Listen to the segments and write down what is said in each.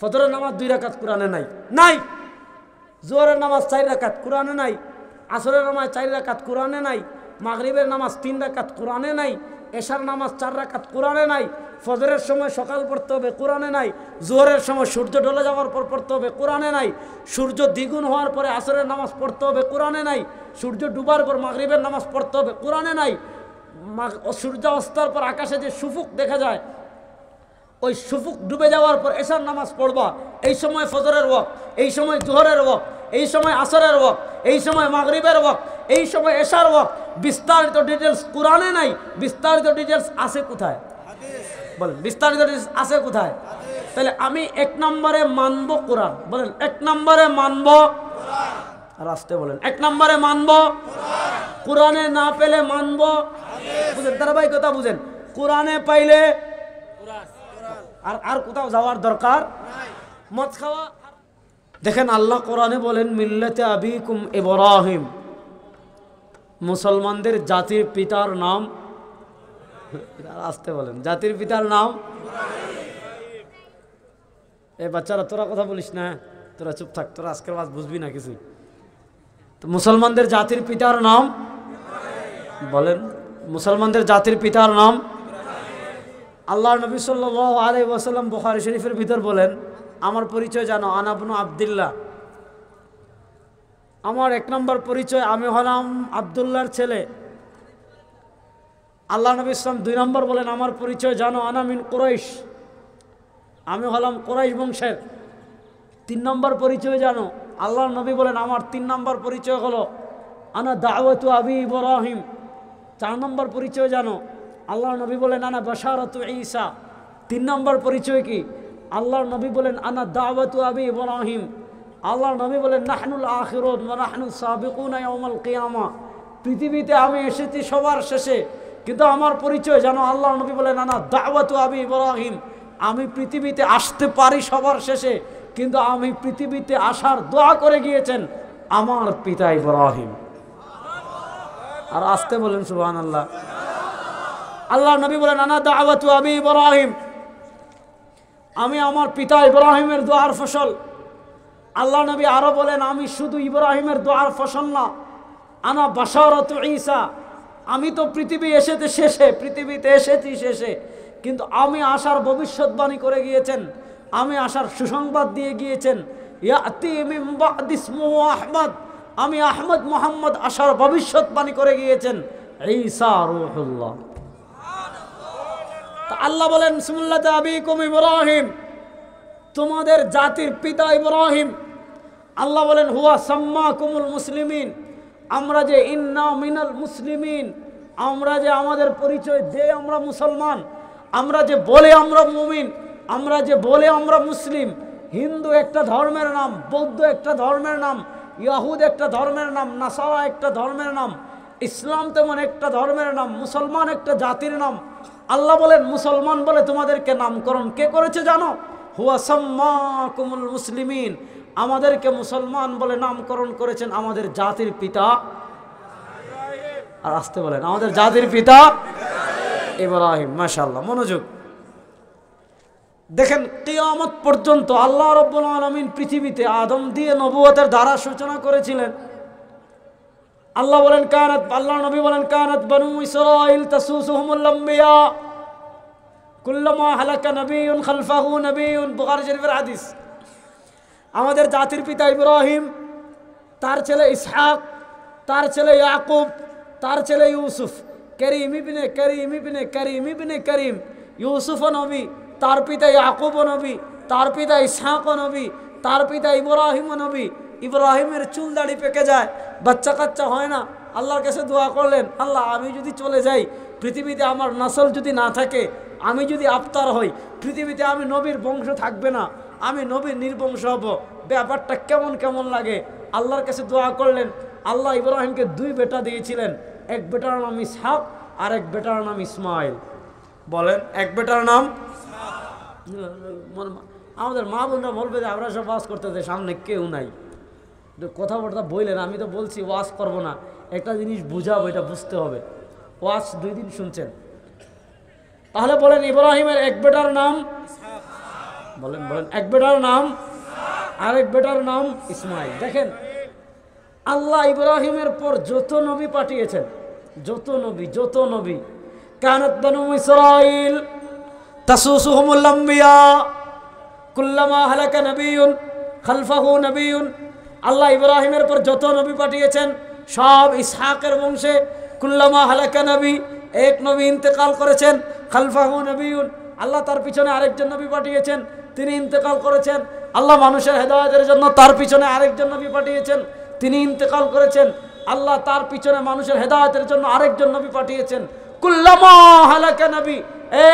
ফজরের নামাজ 2 রাকাত কোরআনে নাই, নাই। জোহরের নামাজ 4 রাকাত কোরআনে নাই, আসরের নামাজ 4 রাকাত কোরআনে নাই, মাগরিবের নামাজ 3 রাকাত কোরআনে নাই, এশার নামাজ 4 রাকাত কোরআনে নাই, ফজরের সময় সকাল পড়তে হবে কোরআনে নাই, জোহরের সময় সূর্য ঢলে যাওয়ার পর পড়তে হবে কোরআনে নাই, সূর্য দ্বিগুণ হওয়ার পরে আসরের নামাজ পড়তে হবে কোরআনে নাই, সূর্য ডুবার পর মাগরিবের নামাজ পড়তে হবে কোরআনে নাই, সূর্য অস্তের পর আকাশে যে সুফুক দেখা যায় ওই সুফুক ডুবে যাওয়ার পর এশার নামাজ পড়বা, এই সময় ফজরের ওয়াক্ত, এই সময় জোহরের ওয়াক্ত, এই সময় আসরের ওয়াক্ত, এই সময় মাগরিবের ওয়াক্ত, এই সময় এশার ওয়াক্ত। বিস্তারিত ডিটেলস কোরআনে নাই, বিস্তারিত ডিটেলস আছে কোথায়? বলেন বিস্তারিত ডিটেলস আছে কোথায়? তাহলে আমি 1 নম্বরে মানব কোরআন। বলেন 1 নম্বরে মানব কোরআন। আর আসতে বলেন 1 নম্বরে মানব কোরআন। কোরআনে না পেলে মানব হাদিস। বুঝেন ধারাবাহিকতা বুঝেন, কোরআনে পাইলে কোরআন, আর কোথাও যাওয়ার দরকার নাই। মদ খাওয়া দেখেন আল্লাহ কোরআনে বলেন মিল্লাতে আবিকুম ইব্রাহিম, মুসলমানদের জাতির পিতার নাম, আসতে বলেন জাতির পিতার নাম এই বাচ্চারা তোরা কথা বলিস না, তোরা চুপ থাক, তোরা আজকের বাদ বুঝবি না কিছু। তো মুসলমানদের জাতির পিতার নাম বলেন, মুসলমানদের জাতির পিতার নাম আল্লাহ নবী সাল্লাল্লাহু আলাইহি ওয়াসাল্লাম বুখারী শরীফের ভিতর বলেন আমার পরিচয় জানো, আনা ইবনু আব্দুল্লাহ। আমার 1 নম্বর পরিচয় আমি হলাম আব্দুল্লাহর ছেলে। আল্লাহ নবী ইসলাম 2 নম্বর বলেন আমার পরিচয় জানো, আনা মিন কুরাইশ, আমি হলাম কুরাইশ বংশের। 3 নম্বর পরিচয় জানো, আল্লাহ নবী বলেন আমার 3 নম্বর পরিচয় হলো আনা দাওয়াতু আবি ইব্রাহিম। 4 নম্বর পরিচয় জানো, আল্লাহ নবী বলেন আনা বাশারাতু ঈসা। 3 নম্বর পরিচয় কি? আল্লাহ নবী বলেন আনা দাওয়াতু আবি ইব্রাহিম। আল্লাহ নবী বলেন নাহনুল আখিরুন ওয়া নাহনু সাবিকুনা ইয়াউমাল কিয়ামা। পৃথিবীতে আমি এসেছি সবার শেষে, কিন্তু আমার পরিচয় জানো, আল্লাহ নবী বলেন আনা দাওয়াতু আবি ইব্রাহিম। আমি পৃথিবীতে আসতে পারি সবার শেষে, কিন্তু আমি পৃথিবীতে আসার দোয়া করে গিয়েছেন আমার পিতা ইব্রাহিম। আর আসতে বলেন সুবহানাল্লাহ। আল্লাহ নবী বলেন আনা দাওয়াতু আবি ইব্রাহিম, আমি আমার পিতা ইব্রাহিমের দোয়ার ফসল। আল্লাহ নবী আরো বলেন আমি শুধু ইব্রাহিমের দোয়ার ফসল না, আনা বাশারাতু ঈসা। আমি তো পৃথিবী এসেতে শেষে, পৃথিবীতে এসেছি শেষে, কিন্তু আমি আসার ভবিষ্যৎবাণী করে গিয়েছেন, আমি আসার সুসংবাদ দিয়ে গিয়েছেন। ইয়াতি মিন বাদি ইসমুহু আহমদ, আমি আহমদ মুহাম্মদ আসার ভবিষ্যৎবাণী করে গিয়েছেন ঈসা রূহুল্লাহ। তা আল্লাহ বলেন মিল্লাতে আবিকুম ইব্রাহিম, তোমাদের জাতির পিতা ইব্রাহিম। আল্লাহ বলেন হুয়া সাম্মাকুমুল মুসলিমিন, আমরা যে ইন্না মিনাল মুসলিমিন, আমরা যে আমাদের পরিচয় দে আমরা মুসলমান, আমরা যে বলে আমরা মুমিন, আমরা যে বলে আমরা মুসলিম। হিন্দু একটা ধর্মের নাম, বৌদ্ধ একটা ধর্মের নাম, ইয়াহুদ একটা ধর্মের নাম, নাসারা একটা ধর্মের নাম, ইসলাম তেমন একটা ধর্মের নাম, মুসলমান একটা জাতির নাম। আল্লাহ বলেন মুসলমান বলে তোমাদেরকে নামকরণ কে করেছে জানো? হুয়া সাম্মাকুমুল মুসলিমিন, আমাদেরকে মুসলমান বলে নামকরণ করেছেন আমাদের জাতির পিতা। আর আসতে বলেন আমাদের জাতির পিতা ইব্রাহিম। মাশাআল্লাহ, মনোযোগ দেখেন, কিয়ামত পর্যন্ত আল্লাহ রাব্বুল আলামিন পৃথিবীতে আদম দিয়ে নবুয়তের ধারা সূচনা করেছিলেন। আল্লাহ বলেন কানাত, আল্লাহ নবী বলেন কানাত বানু ইসরাঈল তাসুসুহুমুল আম্বিয়া কুল্লামা হালাকা নবিয়্যুন খালফাহু নবিয়্যুন, বুখারী শরীফের হাদিস। আমাদের জাতির পিতা ইব্রাহিম, তার ছেলে ইসহাক, তার ছেলে ইয়াকুব, তার ছেলে ইউসুফ, করিম ইবনে করিম ইবনে করিম ইবনে করিম। ইউসুফ নবী, তার পিতা ইয়াকুব নবী, তার পিতা ইসহাক নবী, তার পিতা ইব্রাহিম নবী। ইব্রাহিমের চুল দাড়ি পেকে যায়, বাচ্চা কাচ্চা হয় না। আল্লাহর কাছে দোয়া করলেন, আল্লাহ আমি যদি চলে যাই, পৃথিবীতে আমার নসল যদি না থাকে, আমি যদি আফতার হই, পৃথিবীতে আমি নবীর বংশ থাকবে না, আমি নবীর নির্বংশ হব, ব্যাপারটা কেমন কেমন লাগে। আল্লাহর কাছে দোয়া করলেন। আল্লাহ ইব্রাহিমকে 2 বেটা দিয়েছিলেন, এক বেটার নাম ইসহাক আর এক বেটার নাম ইসমাইল। বলেন এক বেটার নাম। আমাদের মা বোনরা বলবে যে আমরা সব ওয়াজ করতে সামনে কেউ নাই, কথাবার্তা বললেন। আমি তো বলছি ওয়াজ করব না, একটা জিনিস বুঝাবো, এটা বুঝতে হবে। ওয়াজ 2 দিন শুনছেন, তাহলে বলেন ইব্রাহিমের এক বেটার নাম বলেন বলেন। এক বেটার নাম, আরেক বেটার নাম ইসমাইল। দেখেন আল্লাহ ইব্রাহিমের পর যত নবী পাঠিয়েছেন, যত নবী কানাত বানু ইসরাঈল তাসুসুহুমুল আম্বিয়া কুল্লামা হালাকা নবিয়্যুন খালফাহু নবিয়্যুন। আল্লাহ ইব্রাহিমের পর যত নবী পাঠিয়েছেন সব ইসহাকের বংশে। কুল্লামা হালাকা নবী, এক নবী ইন্তেকাল করেছেন, খালফাহু নবিয়্যুন, আল্লাহ তার পিছনে আরেকজন নবী পাঠিয়েছেন, তিনি ইন্তেকাল করেছেন। আল্লাহ মানুষের হেদায়েতের জন্য তার পিছনে আরেকজন নবী পাঠিয়েছেন, তিনি ইন্তেকাল করেছেন। আল্লাহ তার পিছনে মানুষের হেদায়েতের জন্য আরেকজন নবী পাঠিয়েছেন। কুল্লামা হালাকা নবী,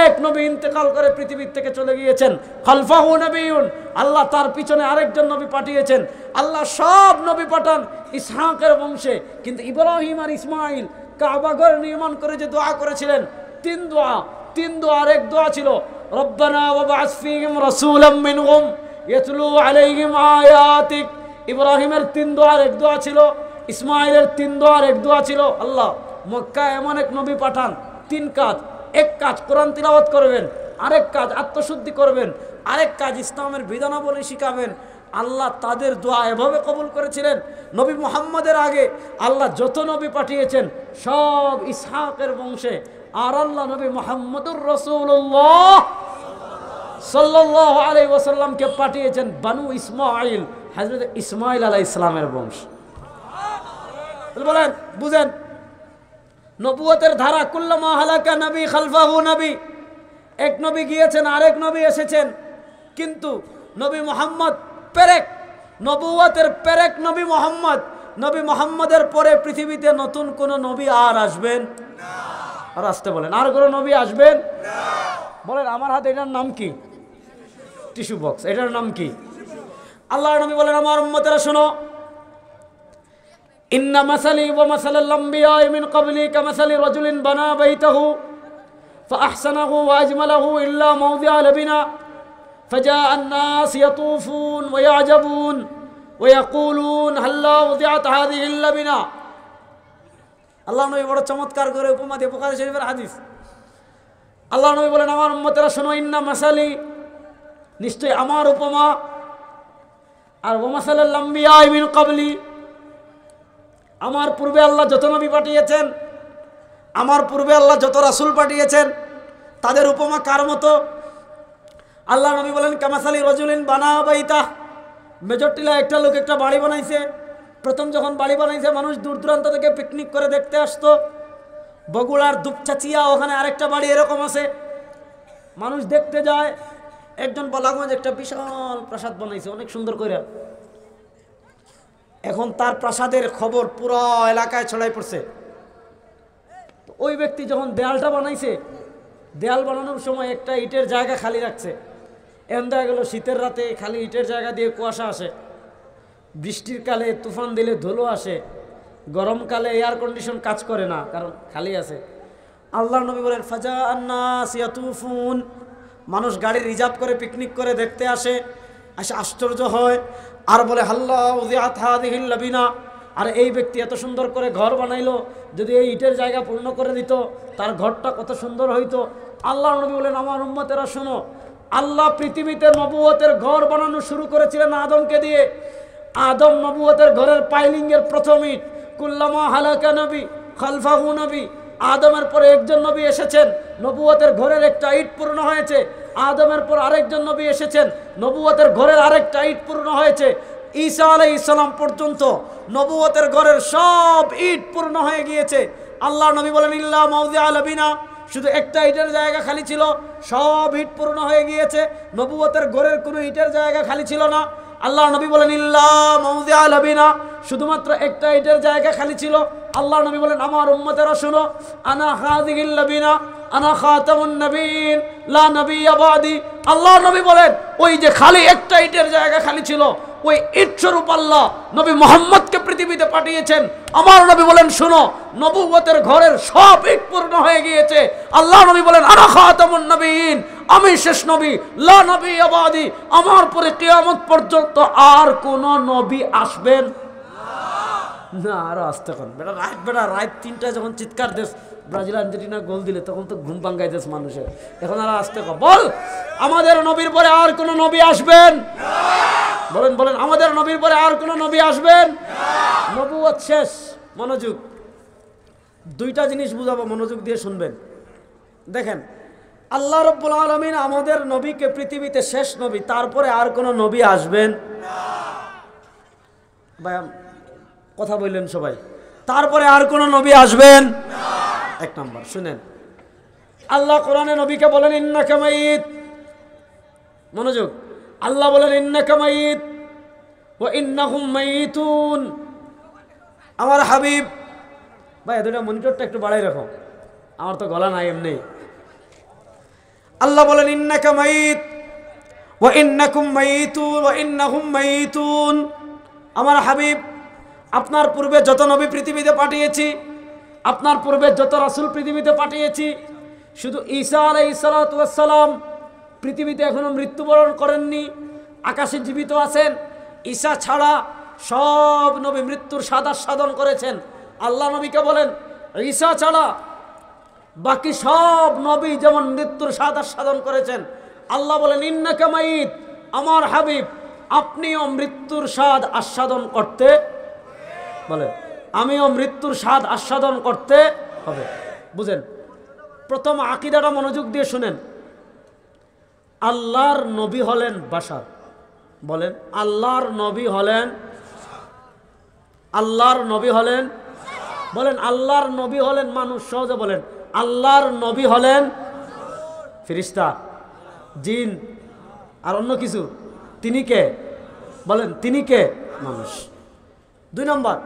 এক নবী ইন্তেকাল করে পৃথিবীর থেকে চলে গিয়েছেন, খালফাহু নবিয়্যুন, আল্লাহ তার পিছনে আরেকজন নবী পাঠিয়েছেন। আল্লাহ সব নবী পাঠান ইসহাকের বংশে। কিন্তু ইব্রাহিম আর ইসমাইল কাবা ঘর নির্মাণ করে যে দোয়া করেছিলেন, তিন দোয়ার এক দোয়া ছিল রব্বানা ওয়াবআস ফীহিম রাসূলাম মিনহুম ইয়াতলু আলাইহিম আয়াতিক। ইব্রাহিমের তিন দোয়ার এক দোয়া ছিল, ইসমাইলের তিন দোয়ার এক দোয়া ছিল। আল্লাহ মক্কায় এমন এক নবী পাঠান, তিন কাজ। এক কাজ কোরআন তিলাওয়াত করবেন, আরেক কাজ আত্মশুদ্ধি করবেন, আরেক কাজ ইসলামের বিধানাবলী শিখাবেন। আল্লাহ তাদের দোয়া এভাবে কবুল করেছিলেন। নবী মুহাম্মদের আগে আল্লাহ যত নবী পাঠিয়েছেন সব ইসহাকের বংশে। আর আল্লাহ নবী মুহাম্মদুর রাসূলুল্লাহ সাল্লাল্লাহু আলাইহি ওয়াসাল্লামকে পাঠিয়েছেন বানু ইসমাইল, হযরত ইসমাইল আলাইহিস সালামের বংশ। বলেন বুঝেন, নবুয়তের ধারা কুল্লামা হালাকা নবী খালফাহু নবী। এক নবী গিয়েছেন, আরেক নবী এসেছেন, কিন্তু নবী মুহাম্মদ পেরেক, নবুয়তের পেরেক নবী মুহাম্মদ। নবী মুহাম্মদের পরে পৃথিবীতে নতুন কোন নবী আর আসবেন না। আর আসতে বলেন, আর কোন নবী আসবেন না। বলেন আমার হাতে এটার নাম কি? Tissue box. এটার নাম কি? আল্লাহর নবী বলেন আমার উম্মতেরা শোনো, ইন্না মাসালি ওয়া মাসালাল আম্বিয়া মিন ক্বাবলি কামাসালি রাজুলিন বানা বাইতাহু ফাআহসানাহু ওয়া আজমালাহু ইল্লা মাওদিআ লাবিনা ফাজাআ আন-নাস ইয়াতুফুন ওয়া ইয়াজাবুন ওয়া ইয়াকুলুন হাল্লা উদিআত হাযিহি লাবিনা। আল্লাহ নবী বড় চমৎকার করে উপমা দিয়ে, বুখারী শরীফের হাদিস। আল্লাহ নবী বলেন আমার উম্মতেরা শোনো, ইন্না মাসালি, নিশ্চয় আমার উপমা, আর ওয়া মাসালাল আম্বিয়া মিন ক্বাবলি, আমার পূর্বে আল্লাহ যত নবী পাঠিয়েছেন, আমার পূর্বে আল্লাহ যত রাসূল পাঠিয়েছেন, তাদের উপমা কার মতো? আল্লাহ নবী বলেন কামাসালি রাজুলিন বানা বাইতা। মেজরটিলা একটা লোক একটা বাড়ি বানাইছে। প্রথম যখন বাড়ি বানাইছে মানুষ দূর দূরান্ত থেকে পিকনিক করে দেখতে আসতো। বগুড়ার দুপচাচিয়া ওখানে আরেকটা বাড়ি এরকম আছে, মানুষ দেখতে যায়। একজন বলাগঞ্জ একটা বিশাল প্রাসাদ বানাইছে অনেক সুন্দর করে। এখন তার প্রাসাদের খবর পুরো এলাকায় ছড়াই পড়ছে। ওই ব্যক্তি যখন দেয়ালটা বানাইছে, দেয়াল বানানোর সময় একটা ইটের জায়গা খালি রাখছে। এমন দেখা গেল শীতের রাতে খালি ইটের জায়গা দিয়ে কুয়াশা আসে, বৃষ্টির কালে তুফান দিলে ধুলো আসে, গরমকালে এয়ার কন্ডিশন কাজ করে না কারণ খালি আছে। আল্লাহর নবী বলেন ফাজা আন্নাস ইয়াতুফুন, মানুষ গাড়ি রিজার্ভ করে পিকনিক করে দেখতে আসে, আসে আশ্চর্য হয় আর বলে হাল্লা উযিআত হাযিহিল লাবিনা। আর এই ব্যক্তি এত সুন্দর করে ঘর বানাইলো, যদি এই ইটের জায়গা পূর্ণ করে দিত তার ঘরটা কত সুন্দর হইতো। আল্লাহর নবী বলেন আমার উম্মতেরা শোনো, আল্লাহ পৃথিবীতে নবুয়তের ঘর বানানো শুরু করেছিলেন আদমকে দিয়ে। আদম নবুয়তের ঘরের পাইলিংয়ের প্রথম ইট। কুল্লামা হালাকা নবী খালফাহু নবী, আদমের পরে একজন নবী এসেছেন, নবুয়তের ঘরের একটা ইট পূর্ণ হয়েছে। আদমের পর আরেকজন নবী এসেছেন, নবুয়তের ঘরের আরেকটা ইট পূর্ণ হয়েছে। ঈসা আলাইহিস সালাম পর্যন্ত নবুয়তের ঘরের সব ইট পূর্ণ হয়ে গিয়েছে। আল্লাহ নবী বলেন ইল্লা মাওদিআ লাবিনা, শুধু একটা ইটের জায়গা খালি ছিল, সব ইট পূর্ণ হয়ে গিয়েছে। নবুয়তের ঘরের কোনো ইটের জায়গা খালি ছিল না। আল্লাহ নবী বলেন ইল্লা মাওদিআ লাবিনা, শুধুমাত্র একটা ইটের জায়গা খালি ছিল। আল্লাহ নবী বলেন আমার উম্মতেরা শুনো, আনা হাযিহিল লাবিনা আনা খাতামুন নবীন লা নবিয়্যা বাদি। আল্লাহ নবী বলেন ওই যে খালি একটা ইটের জায়গা খালি ছিল, ওই ইট স্বরূপ আল্লাহ নবী মুহাম্মদকে পৃথিবীতে পাঠিয়েছেন। আমার নবী বলেন শুনো, নবুয়তের ঘরের সব ইট পূর্ণ হয়ে গিয়েছে। আল্লাহ নবী বলেন আনা খাতামুন নবীন, আমি শেষ নবী, লা নবিয়্যা বাদি, আমার পরে কিয়ামত পর্যন্ত আর কোন নবী আসবেন না। আরো আসতে কোন বেটা রাত 3টা যখন চিৎকার দেশ ব্রাজিল আর্জেন্টিনা গোল দিলে তখন তো ঘুম ভাঙাইতেছে মানুষের। এখন আর আসতে বল, আমাদের নবীর পরে আর কোন নবী আসবেন? বলেন বলেন, আমাদের নবীর পরে আর কোন নবী আসবেন? নবুয়ত শেষ। মনোযোগ, দুইটা জিনিস বুঝাবো, মনোযোগ দিয়ে শুনবেন। দেখেন, আল্লাহ রাব্বুল আলামিন আমাদের নবীকে পৃথিবীতে শেষ নবী, তারপরে আর কোন নবী আসবেন ভাই? কথা বললেন সবাই, তারপরে আর কোন নবী আসবেন? এক নাম্বার শুনেন, আল্লাহ কোরআনে নবীকে বলেন ইন্নাকা মাইয়িত। মনোযোগ, আল্লাহ বলেন ইন্নাকা মাইয়িত ওয়া ইন্নাহুম মাইয়িতুন। আমার হাবিব, ভাই দুটা মনিটরটা একটু বাড়াই রাখো, আমার তো গলা নাই এমনি। আল্লাহ বলেন ইন্নাকা মাইয়িত ওয়া ইন্নাকুম মাইয়িতুন ওয়া ইন্নাহুম মাইয়িতুন। আমার হাবিব, আপনার পূর্বে যত নবী পৃথিবীতে পাঠিয়েছি, আপনার পূর্বে যত রাসূল পৃথিবীতে পাঠিয়েছি, শুধু ঈসা আলাইহিস সালাতু ওয়াস সালাম পৃথিবীতে এখনো মৃত্যুবরণ করেননি, আকাশে জীবিত আছেন। ঈসা ছাড়া সব নবী মৃত্যুর স্বাদ আস্বাদন করেছেন। আল্লাহ নবীকে বলেন ঈসা ছাড়া বাকি সব নবী যেমন মৃত্যুর স্বাদ আস্বাদন করেছেন, আল্লাহ বলেন ইন্নাকা মাইয়িত, আমার হাবিব আপনিও মৃত্যুর স্বাদ আস্বাদন করতে বলে, আমিও মৃত্যুর স্বাদ আস্বাদন করতে হবে। বুঝেন, প্রথম আকীদাটা মনোযোগ দিয়ে শুনেন। আল্লাহর নবী হলেন বাশার। বলেন, আল্লাহর নবী হলেন, আল্লাহর নবী হলেন, বলেন আল্লাহর নবী হলেন মানুষ। সহজে বলেন, আল্লাহর নবী হলেন ফেরেশতা, জিন আর অন্য কিছু? তিনি কে? বলেন তিনি কে? মানুষ। দুই নম্বর,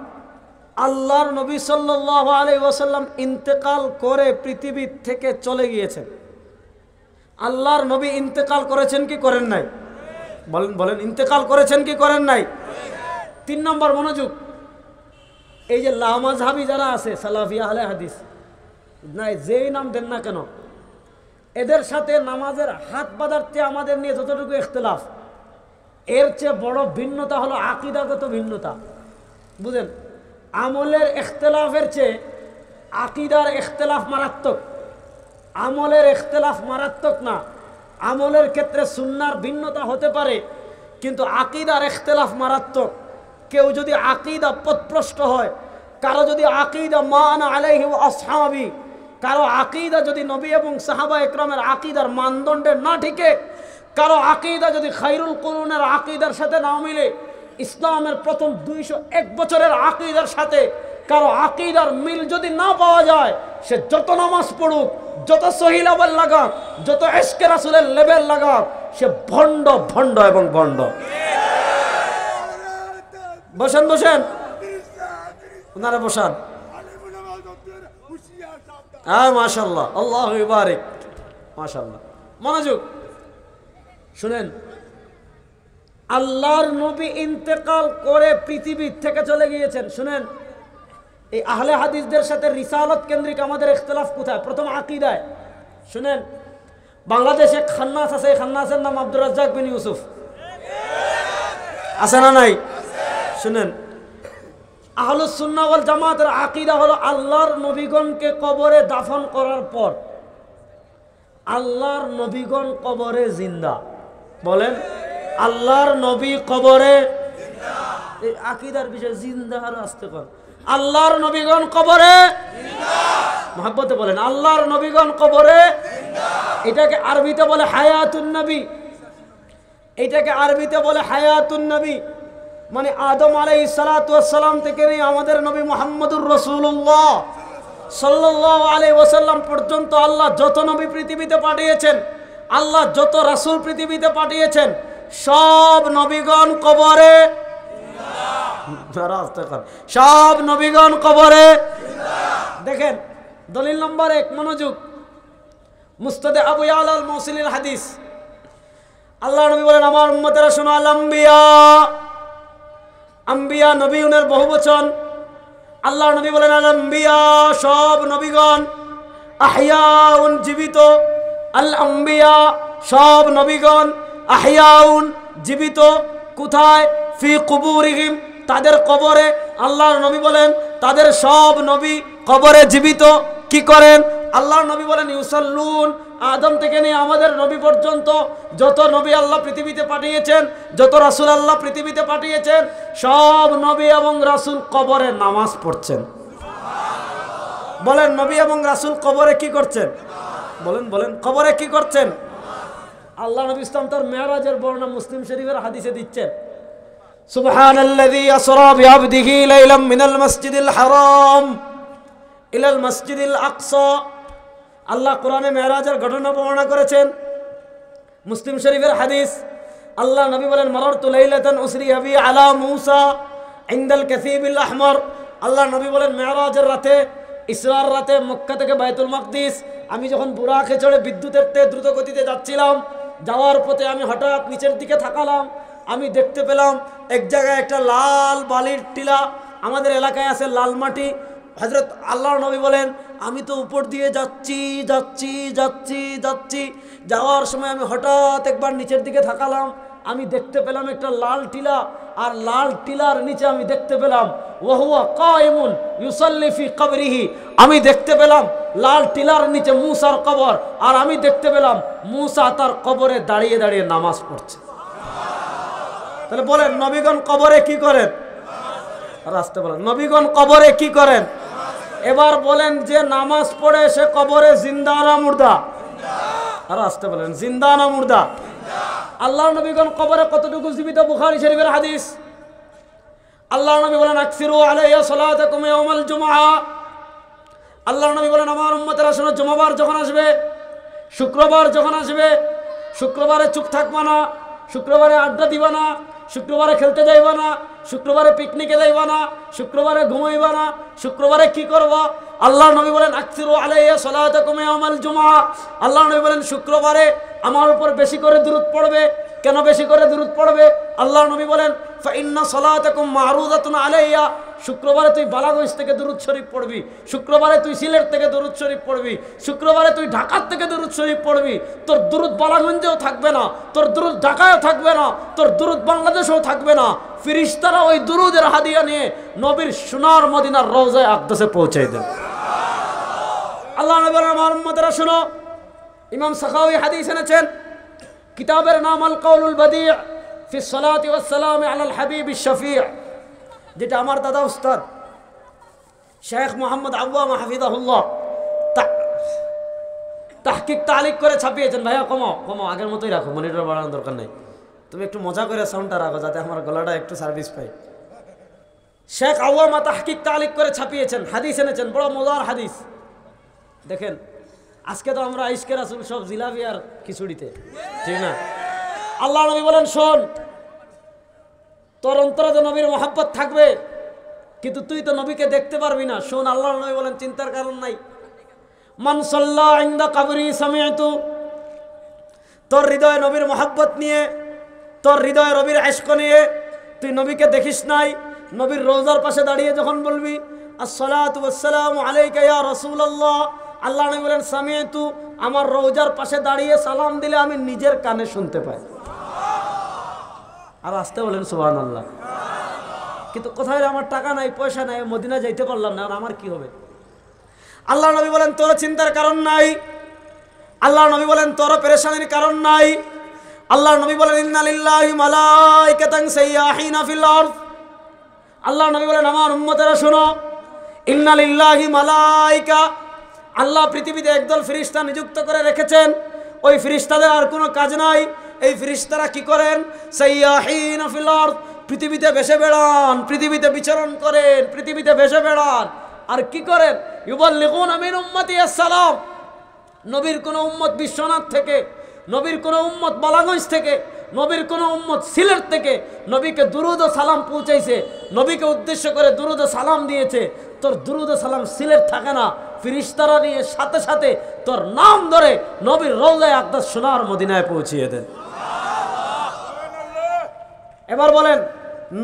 আল্লাহর নবী সাল্লাল্লাহু আলাইহি ওয়াসাল্লাম ইন্তেকাল করে পৃথিবী থেকে চলে গিয়েছেন। আল্লাহর নবী ইন্তেকাল করেছেন কি করেন নাই? বলেন বলেন, ইন্তেকাল করেছেন কি করেন নাই? তিন নম্বর মনোযোগ, এই যে লামাযহাবি যারা আছে, সালাফি আহলে হাদিস, নাই যেই নাম দেন না কেন, এদের সাথে নামাজের হাত বাঁধার চেয়ে আমাদের নিয়ে যতটুকু ইখতিলাফ, এর চেয়ে বড় ভিন্নতা হলো আকীদাগত ভিন্নতা। বুঝেন, আমলের ইখতিলাফের চেয়ে আকীদার ইখতিলাফ মারাত্মক। আমলের ইখতিলাফ মারাত্মক না, আমলের ক্ষেত্রে সুন্নাহর ভিন্নতা হতে পারে, কিন্তু আকীদার ইখতিলাফ মারাত্মক। কেউ যদি আকীদা পথভ্রষ্ট হয়, কারো যদি আকীদা মা আনা আলাইহি ওয়া আসহাবি, কারো আকীদা যদি নবী এবং সাহাবা একরামের আকীদার মানদণ্ডে না ঠিকে, কারো আকীদা যদি খায়রুল কুরুনের আকীদার সাথে না মিলে, ইসলামের প্রথম 201 বছরের আকীদার সাথে কারো আকীদার মিল যদি না পাওয়া যায়, সে যত নামাজ পড়ুক, যত সহিহ লেভেল লাগাক, যত ইশকে রাসূলের লেভেল লাগাক, সে ভণ্ড ভণ্ড এবং ভণ্ড। বসেন বসেন, ওনারা বসান। হ্যাঁ মাশাআল্লাহ, আল্লাহু বারিক, মাশাআল্লাহ। মনোযোগ শুনেন, আল্লাহর নবী ইন্তেকাল করে পৃথিবী থেকে চলে গিয়েছেন। শুনেন, এই আহলে হাদিসদের সাথে রিসালাত কেন্দ্রিক আমাদের ইখতিলাফ কোথায়? প্রথম আকীদায়। শুনেন, বাংলাদেশে খান্নাস আছে, খান্নাসের নাম আব্দুর রাজ্জাক বিন ইউসুফ, আছে না নাই? শুনেন, আহলুস সুন্নাহ ওয়াল জামাতের আকীদা হলো আল্লাহর নবীগণকে কবরে দাফন করার পর আল্লাহর নবীগণ কবরে জিন্দা। বলেন, আল্লাহর নবী কবরে জিন্দা। এই আকীদার বিষয় জিন্দা আর আসতে কর। আল্লাহর নবীগণ কবরে জিন্দা। মহব্বতে বলেন, আল্লাহর নবীগণ কবরে জিন্দা। এটাকে আরবিতে বলে হায়াতুন নবী, এটাকে আরবিতে বলে হায়াতুন নবী। মানে আদম আলাইহিস সালাতু ওয়াস সালাম থেকে নিয়ে আমাদের নবী মুহাম্মদুর রাসূলুল্লাহ সাল্লাল্লাহু আলাইহি ওয়াসাল্লাম পর্যন্ত আল্লাহ যত নবী পৃথিবীতে পাঠিয়েছেন, আল্লাহ যত রাসূল পৃথিবীতে পাঠিয়েছেন, সব নবীগণ কবরে জিন্দা। সব নবীগণ কবরে জিন্দা। দেখেন, দলিল নম্বর 1, মনোযোগ, মুস্তাদে আবু ইয়ালা আল মৌসিলিল হাদিস। আল্লাহ নবী বলেন, আমার উম্মতেরা শোনো, আল আম্বিয়া, আম্বিয়া নবীনের বহুবচন। আল্লাহ নবী বলেন আল আম্বিয়া, সব নবীগণ, আহইয়াউন, জীবিত, আল আম্বিয়া, সব নবীগণ, আহইয়াউন, জীবিত। কোথায়? ফি কুবুরিহিম, তাদের কবরে। আল্লাহর নবী বলেন তাদের সব নবী কবরে জীবিত। কি করেন? আল্লাহর নবী বলেন ইউসাল্লুন, আদম থেকে নিয়ে আমাদের নবী পর্যন্ত যত নবী আল্লাহ পৃথিবীতে পাঠিয়েছেন, যত রাসূল আল্লাহ পৃথিবীতে পাঠিয়েছেন, সব নবী এবং রাসূল কবরে নামাজ পড়ছেন। বলেন নবী এবং রাসূল কবরে কি করছেন? বলেন বলেন কবরে কি করছেন? আল্লাহ নবী ইসলাম তার মেরাজের বর্ণনা মুসলিম শরীফের হাদিসে দিচ্ছেন, সুবহানাল্লাযী আসরা বিআবদিহি লাইলাম মিনাল মাসজিদিল হারাম ইলাল মাসজিদিল আকসা। আল্লাহ কোরআনে মেরাজের ঘটনা বর্ণনা করেছেন, মুসলিম শরীফের হাদিস। আল্লাহ নবী বলেন মারারতু লাইলাতান উসরিয়া বি আলা মূসা ইনদাল কাসীবিল আহমার। আল্লাহ নবী বলেন মেরাজের রাতে, ইসরার রাতে মক্কা থেকে বাইতুল মাকদিস আমি যখন বুরাকে চড়ে বিদ্যুতের তে দ্রুত গতিতে যাচ্ছিলাম, যাওয়ার পথে আমি হঠাৎ নিচের দিকে তাকালাম, আমি দেখতে পেলাম এক জায়গায় একটা লাল বালির টিলা, আমাদের এলাকায় আছে লাল মাটি। হযরত আল্লাহর নবী বলেন আমি তো উপর দিয়ে যাচ্ছি যাচ্ছি যাচ্ছি যাচ্ছি, যাওয়ার সময় আমি হঠাৎ একবার নিচের দিকে তাকালাম, আমি দেখতে পেলাম একটা লাল টিলা, আর লাল টিলার নিচে আমি দেখতে পেলাম ওয়াহুয়া কায়েমুন ইউসাল্লি ফি কবরিহি, আমি দেখতে পেলাম লাল টিলার নিচে মূসার কবর, আর আমি দেখতে পেলাম মূসা তার কবরে দাঁড়িয়ে দাঁড়িয়ে নামাজ পড়ছে। তাহলে বলেন নবীগণ কবরে কি করেন? রাস্তে বলেন নবীগণ কবরে কি করেন? এবার বলেন যে নামাজ পড়ে সে কবরে জিন্দা না মুর্দা? আর রাস্তে বলেন জিন্দা না মুর্দা? আল্লাহ নবীগণ কবরে কতটুকু জীবিত? বুখারী শরীফের হাদিস। আল্লাহ নবী বলেন আকসিরু আলাইয়া সালাতাকুম ইয়াউমাল জুমআ। আল্লাহ নবী বলেন আমার উম্মতেরা শোনো, জুমাবার যখন আসবে, শুক্রবার যখন আসবে, শুক্রবারে চুপ থাকবা না, শুক্রবারে আড্ডা দিবা না, শুক্রবারে খেলতে যাইবা না, শুক্রবারে পিকনিকে যাইবা না, শুক্রবারে ঘুমাইবা না, শুক্রবারে কি করবা? আল্লাহ নবী বলেন আকসিরু আলাইয়া সালাতাকুম ইয়াউমাল জুমআ। আল্লাহ নবী বলেন শুক্রবারে আমার উপর বেশি করে দুরূদ পড়বে। কেন বেশি করে দুরূদ পড়বে? আল্লাহ নবী বলেন ফা ইন্না সালাতাকুম মা'রুদাতুন আলাইয়া। শুক্রবারে তুই বালাগঞ্জ থেকে দুরূদ শরীফ পড়বি, শুক্রবারে তুই সিলেট থেকে দুরূদ শরীফ পড়বি, শুক্রবারে তুই ঢাকা থেকে দুরূদ শরীফ পড়বি। তোর দুরূদ বালাগঞ্জেও থাকবে না, তোর দুরূদ ঢাকায়ও থাকবে না, তোর দুরূদ বাংলাদেশেও থাকবে না। ফেরেশতারা ওই দুরূদের হাদিয়া নিয়ে নবীর সোনার মদিনার রওজায়ে আকদাসে পৌঁছায় দেন। আল্লাহ নবী বলেন আমার উম্মতেরা শোনো, ইমাম সাখাওয়ী হাদিস এনেছেন, কিতাবের নাম আল কাউলুল বাদি' ফি সলাতি ওয়াস সালাম আলাল হাবিবিশ শফি', যেটা আমার দাদা উস্তাদ শেখ মোহাম্মদ আওয়ামা হাফিজাহুল্লাহ তাহকিক তালিক করে ছাপিয়েছেন। ভাইয়া কমো কমো, আগের মতোই রাখো, মনিটর বাড়ানোর দরকার নেই, তুমি একটু মজা করে সাউন্ডটা রাখো যাতে আমার গলাটা একটু সার্ভিস পাই। শেখ আওয়ামা তাহকিক তালিক করে ছাপিয়েছেন, হাদিস এনেছেন, বড় মজার হাদিস। দেখেন আজকে তো আমরা ইশকে রাসূল সব জিলাপি আর খিচুড়িতে, ঠিক না? আল্লাহ নবী বলেন শোন, তোর অন্তরে তো নবীর মহব্বত থাকবে, কিন্তু তুই তো নবীকে দেখতে পারবি না। শোন, আল্লাহ নবী বলেন চিন্তার কারণ নাই। মান সাল্লা ইনদা কবরি সামিআতু, তোর হৃদয়ে নবীর মহব্বত নিয়ে, তোর হৃদয়ে নবীর ইশক নিয়ে তুই নবীকে দেখিস নাই, নবীর রওজার পাশে দাঁড়িয়ে যখন বলবি আসসালাতু ওয়াসসালামু আলাইকা ইয়া রাসূলুল্লাহ, আল্লাহ নবী বলেন সামিআতু, আমার রওজার পাশে দাঁড়িয়ে সালাম দিলে আমি নিজের কানে শুনতে পাই। আর আসতে বলেন সুবহানাল্লাহ। কিন্তু কোথায় আমার টাকা নাই, পয়সা নাই, মদিনা যাইতে পারলাম না, আমার কি হবে? আল্লাহ নবী বলেন তোর চিন্তার কারণ নাই, আল্লাহ নবী বলেন তোর পেরেশানির কারণ নাই। আল্লাহ নবী বলেন ইন্না লিল্লাহি মালাইকাতান সাইয়াহিনা ফিল আরদ। আল্লাহ নবী বলেন আমার উম্মতেরা শোনো, ইন্না লিল্লাহি মালাইকা, আল্লাহ পৃথিবীতে একদল ফেরেশতা নিযুক্ত করে রেখেছেন। ওই ফেরেশতাদের আর কোনো কাজ নাই। এই ফেরেশতারা কি করেন? সাইয়াহিনা ফিল আরদ, পৃথিবীতে ভেসে বেড়ান, পৃথিবীতে বিচরণ করেন, পৃথিবীতে ভেসে বেড়ান। আর কি করেন? ইউবাল্লিগুনা মিন উম্মতি আসসালাম, নবীর কোন উম্মত বিশ্বনাথ থেকে, নবীর কোন উম্মত বালাগঞ্জ থেকে, নবীর কোন উম্মত সিলেট থেকে নবীকে দুরুদ ও সালাম পৌঁছাইছে, নবীকে উদ্দেশ্য করে দুরুদ ও সালাম দিয়েছে। তোর দুরুদ ও সালাম সিলেট থাকে না, ফেরেশতারা নিয়ে সাথে সাথে তোর নাম ধরে নবীর রওজায়ে আকদাস সোনার মদিনায় পৌঁছিয়ে দেন। এবার বলেন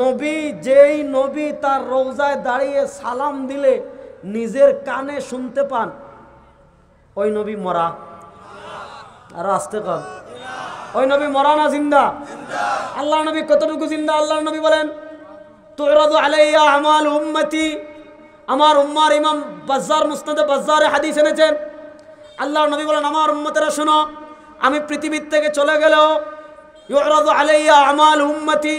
নবী, যেই নবী তার রওজায় দাঁড়িয়ে সালাম দিলে নিজের কানে শুনতে পান, ওই নবী মরা? আর আসতে কর, ওই নবী মরা না জিন্দা? আল্লাহ নবী কতটুকু জিন্দা? আল্লাহ নবী বলেন তুরাদু আলাইয়া আমাল উম্মতি, আমার উম্মার ইমাম বাজ্জার মুসনাদে বাজ্জারে হাদিস এনেছেন, আল্লাহর নবী বলেন আমার উম্মতেরা শোনো, আমি পৃথিবীর থেকে চলে গেলেও ইউরাদু আলাইয়া আমাল উম্মতি,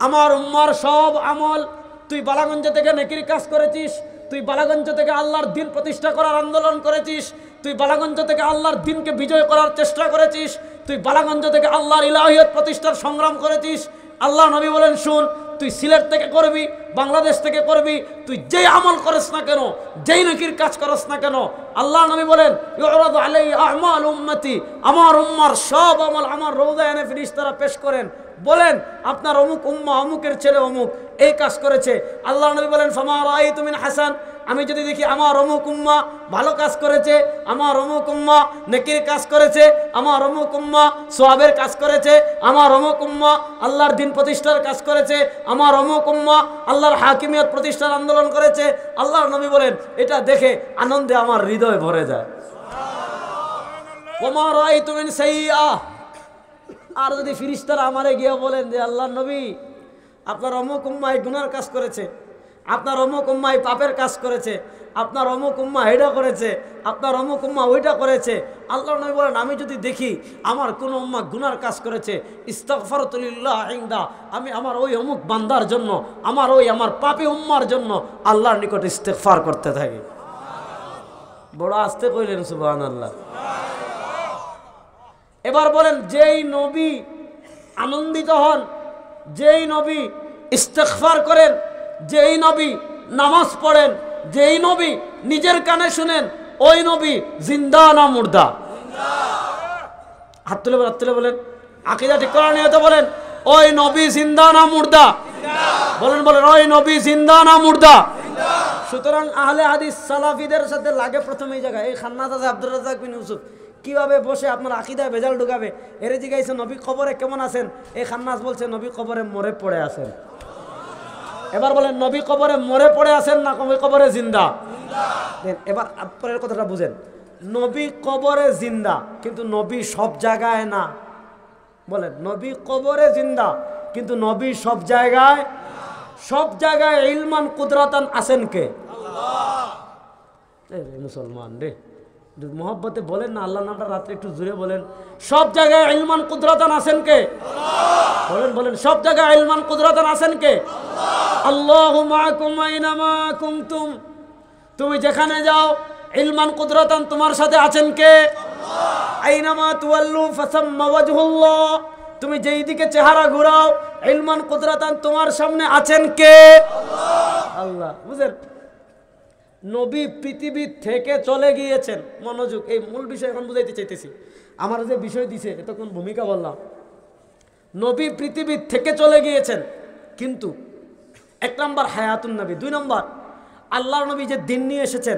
আমার উম্মার সব আমল, তুই বালাগঞ্জ থেকে নেকির কাজ করেছিস, তুই বালাগঞ্জ থেকে আল্লাহর দিন প্রতিষ্ঠা করার আন্দোলন করেছিস, তুই বালাগঞ্জ থেকে আল্লাহর দিনকে বিজয় করার চেষ্টা করেছিস, তুই বালাগঞ্জ থেকে আল্লাহর ইলাহিয়ত প্রতিষ্ঠার সংগ্রাম করেছিস। আল্লাহ নবী বলেন শুন, তুই সিলেট থেকে করবি, বাংলাদেশ থেকে করবি, তুই যেই আমল করিস না কেন, যেই নেকির কাজ করিস না কেন, আল্লাহ নবী বলেন ইউরাদু আলাইহি আমাল উম্মতি, আমার উম্মার সব আমল আমার রওজায় এনে ফেরেশতারা পেশ করেন, বলেন আপনার অমুক উম্মা অমুকের ছেলে অমুক এই কাজ করেছে। আল্লাহ নবী বলেন ফামা রাআইতু মিন হাসান, আমি যদি দেখি আমার অমুক উম্মা ভালো কাজ করেছে, আমার অমুক উম্মা নেকির কাজ করেছে, আমার অমুক উম্মা সওয়াবের কাজ করেছে, আমার অমুক উম্মা আল্লাহর দিন প্রতিষ্ঠার কাজ করেছে, আমার অমুক উম্মা আল্লাহর হাকিমিয়ত প্রতিষ্ঠার আন্দোলন করেছে, আল্লাহর নবী বলেন এটা দেখে আনন্দে আমার হৃদয় ভরে যায়। ওমা রাআইতু মিন সাইয়্যা, আর যদি ফেরেশতারা আমারে গিয়ে বলেন যে আল্লাহর নবী আপনার অমুক উম্মা এই গুনার কাজ করেছে, আপনার অমুক উম্মা এই পাপের কাজ করেছে, আপনার অমুক উম্মা এটা করেছে, আপনার অমুক উম্মা ওইটা করেছে, আল্লাহর নবী বলেন আমি যদি দেখি আমার কোন উম্মা গুনার কাজ করেছে, ইস্তিগফারতু লিল্লাহ ইনদা, আমি আমার ওই অমুক বান্দার জন্য, আমার ওই আমার পাপী উম্মার জন্য আল্লাহর নিকট ইস্তিগফার করতে থাকি। বড় আস্তে কইলেন সুবহানাল্লাহ। এবার বলেন যেই নবী আনন্দিত হন, যেই নবী ইস্তিগফার করেন, যেই নবী নামাজ পড়েন, যেই নবী নিজের কানে শুনেন, ওই নবী জিন্দা না মুর্দা? হাত তুলে বলেন, আকীদা ঠিক করা নিয়ে তো বলেন ওই নবী জিন্দা না মুর্দা? বলেন বলেন ওই নবী জিন্দা না মুর্দা? সুতরাং আহলে হাদিস সালাফিদের সাথে লাগে প্রথমে এই জায়গায়। এই খান্নাস আছে আব্দুর রাজ্জাক বিন ইউসুফ কিভাবে বসে আপনার আকীদায় ভেজাল ঢুকাবে, এর জিজ্ঞাসা নবী কবরে কেমন আছেন, এই খান্নাস বলছে নবী কবরে মরে পড়ে আছেন। এবার বলেন নবী কবরে মরে পড়ে আছেন না নবী কবরে জিন্দা? এবার আপনার কথাটা বুঝেন, নবী কবরে জিন্দা কিন্তু নবী সব জায়গায় না। বলেন নবী কবরে জিন্দা কিন্তু নবী সব জায়গায়, সব জায়গায় ইলমান কুদরাতান আছেন কে? আল্লাহ। মুসলমান রে মোহব্বতে বলেন না আল্লাহ নামটা রাত্রে একটু জুড়ে বলেন। সব জায়গায় ইলমান কুদরাতান আছেন কে? বলেন বলেন সব জায়গায় ইলমান কুদরাতান আছেন কে? আল্লাহু মাআকুম আইনামা কুনতুম, তুমি যেখানে যাও ইলমান কুদরাতান তোমার সাথে আছেন কে? আইনামা তুওয়াল্লু ফাসাম্মা ওয়াজহুল্লাহ, তুমি যেই দিকে চেহারা ঘুরাও ইলমান কুদরাতান তোমার সামনে আছেন কে? আল্লাহ। বুঝেন, নবী পৃথিবী থেকে চলে গিয়েছেন। মনোযোগ, এই মূল বিষয় এখন বুঝাইতে চাইতেছি। আমার যে বিষয় দিছে এতক্ষণ ভূমিকা বললাম, নবী পৃথিবী থেকে চলে গিয়েছেন কিন্তু এক নম্বর হায়াতুন নবী, দুই নম্বর আল্লাহর নবী যে দিন নিয়ে এসেছেন,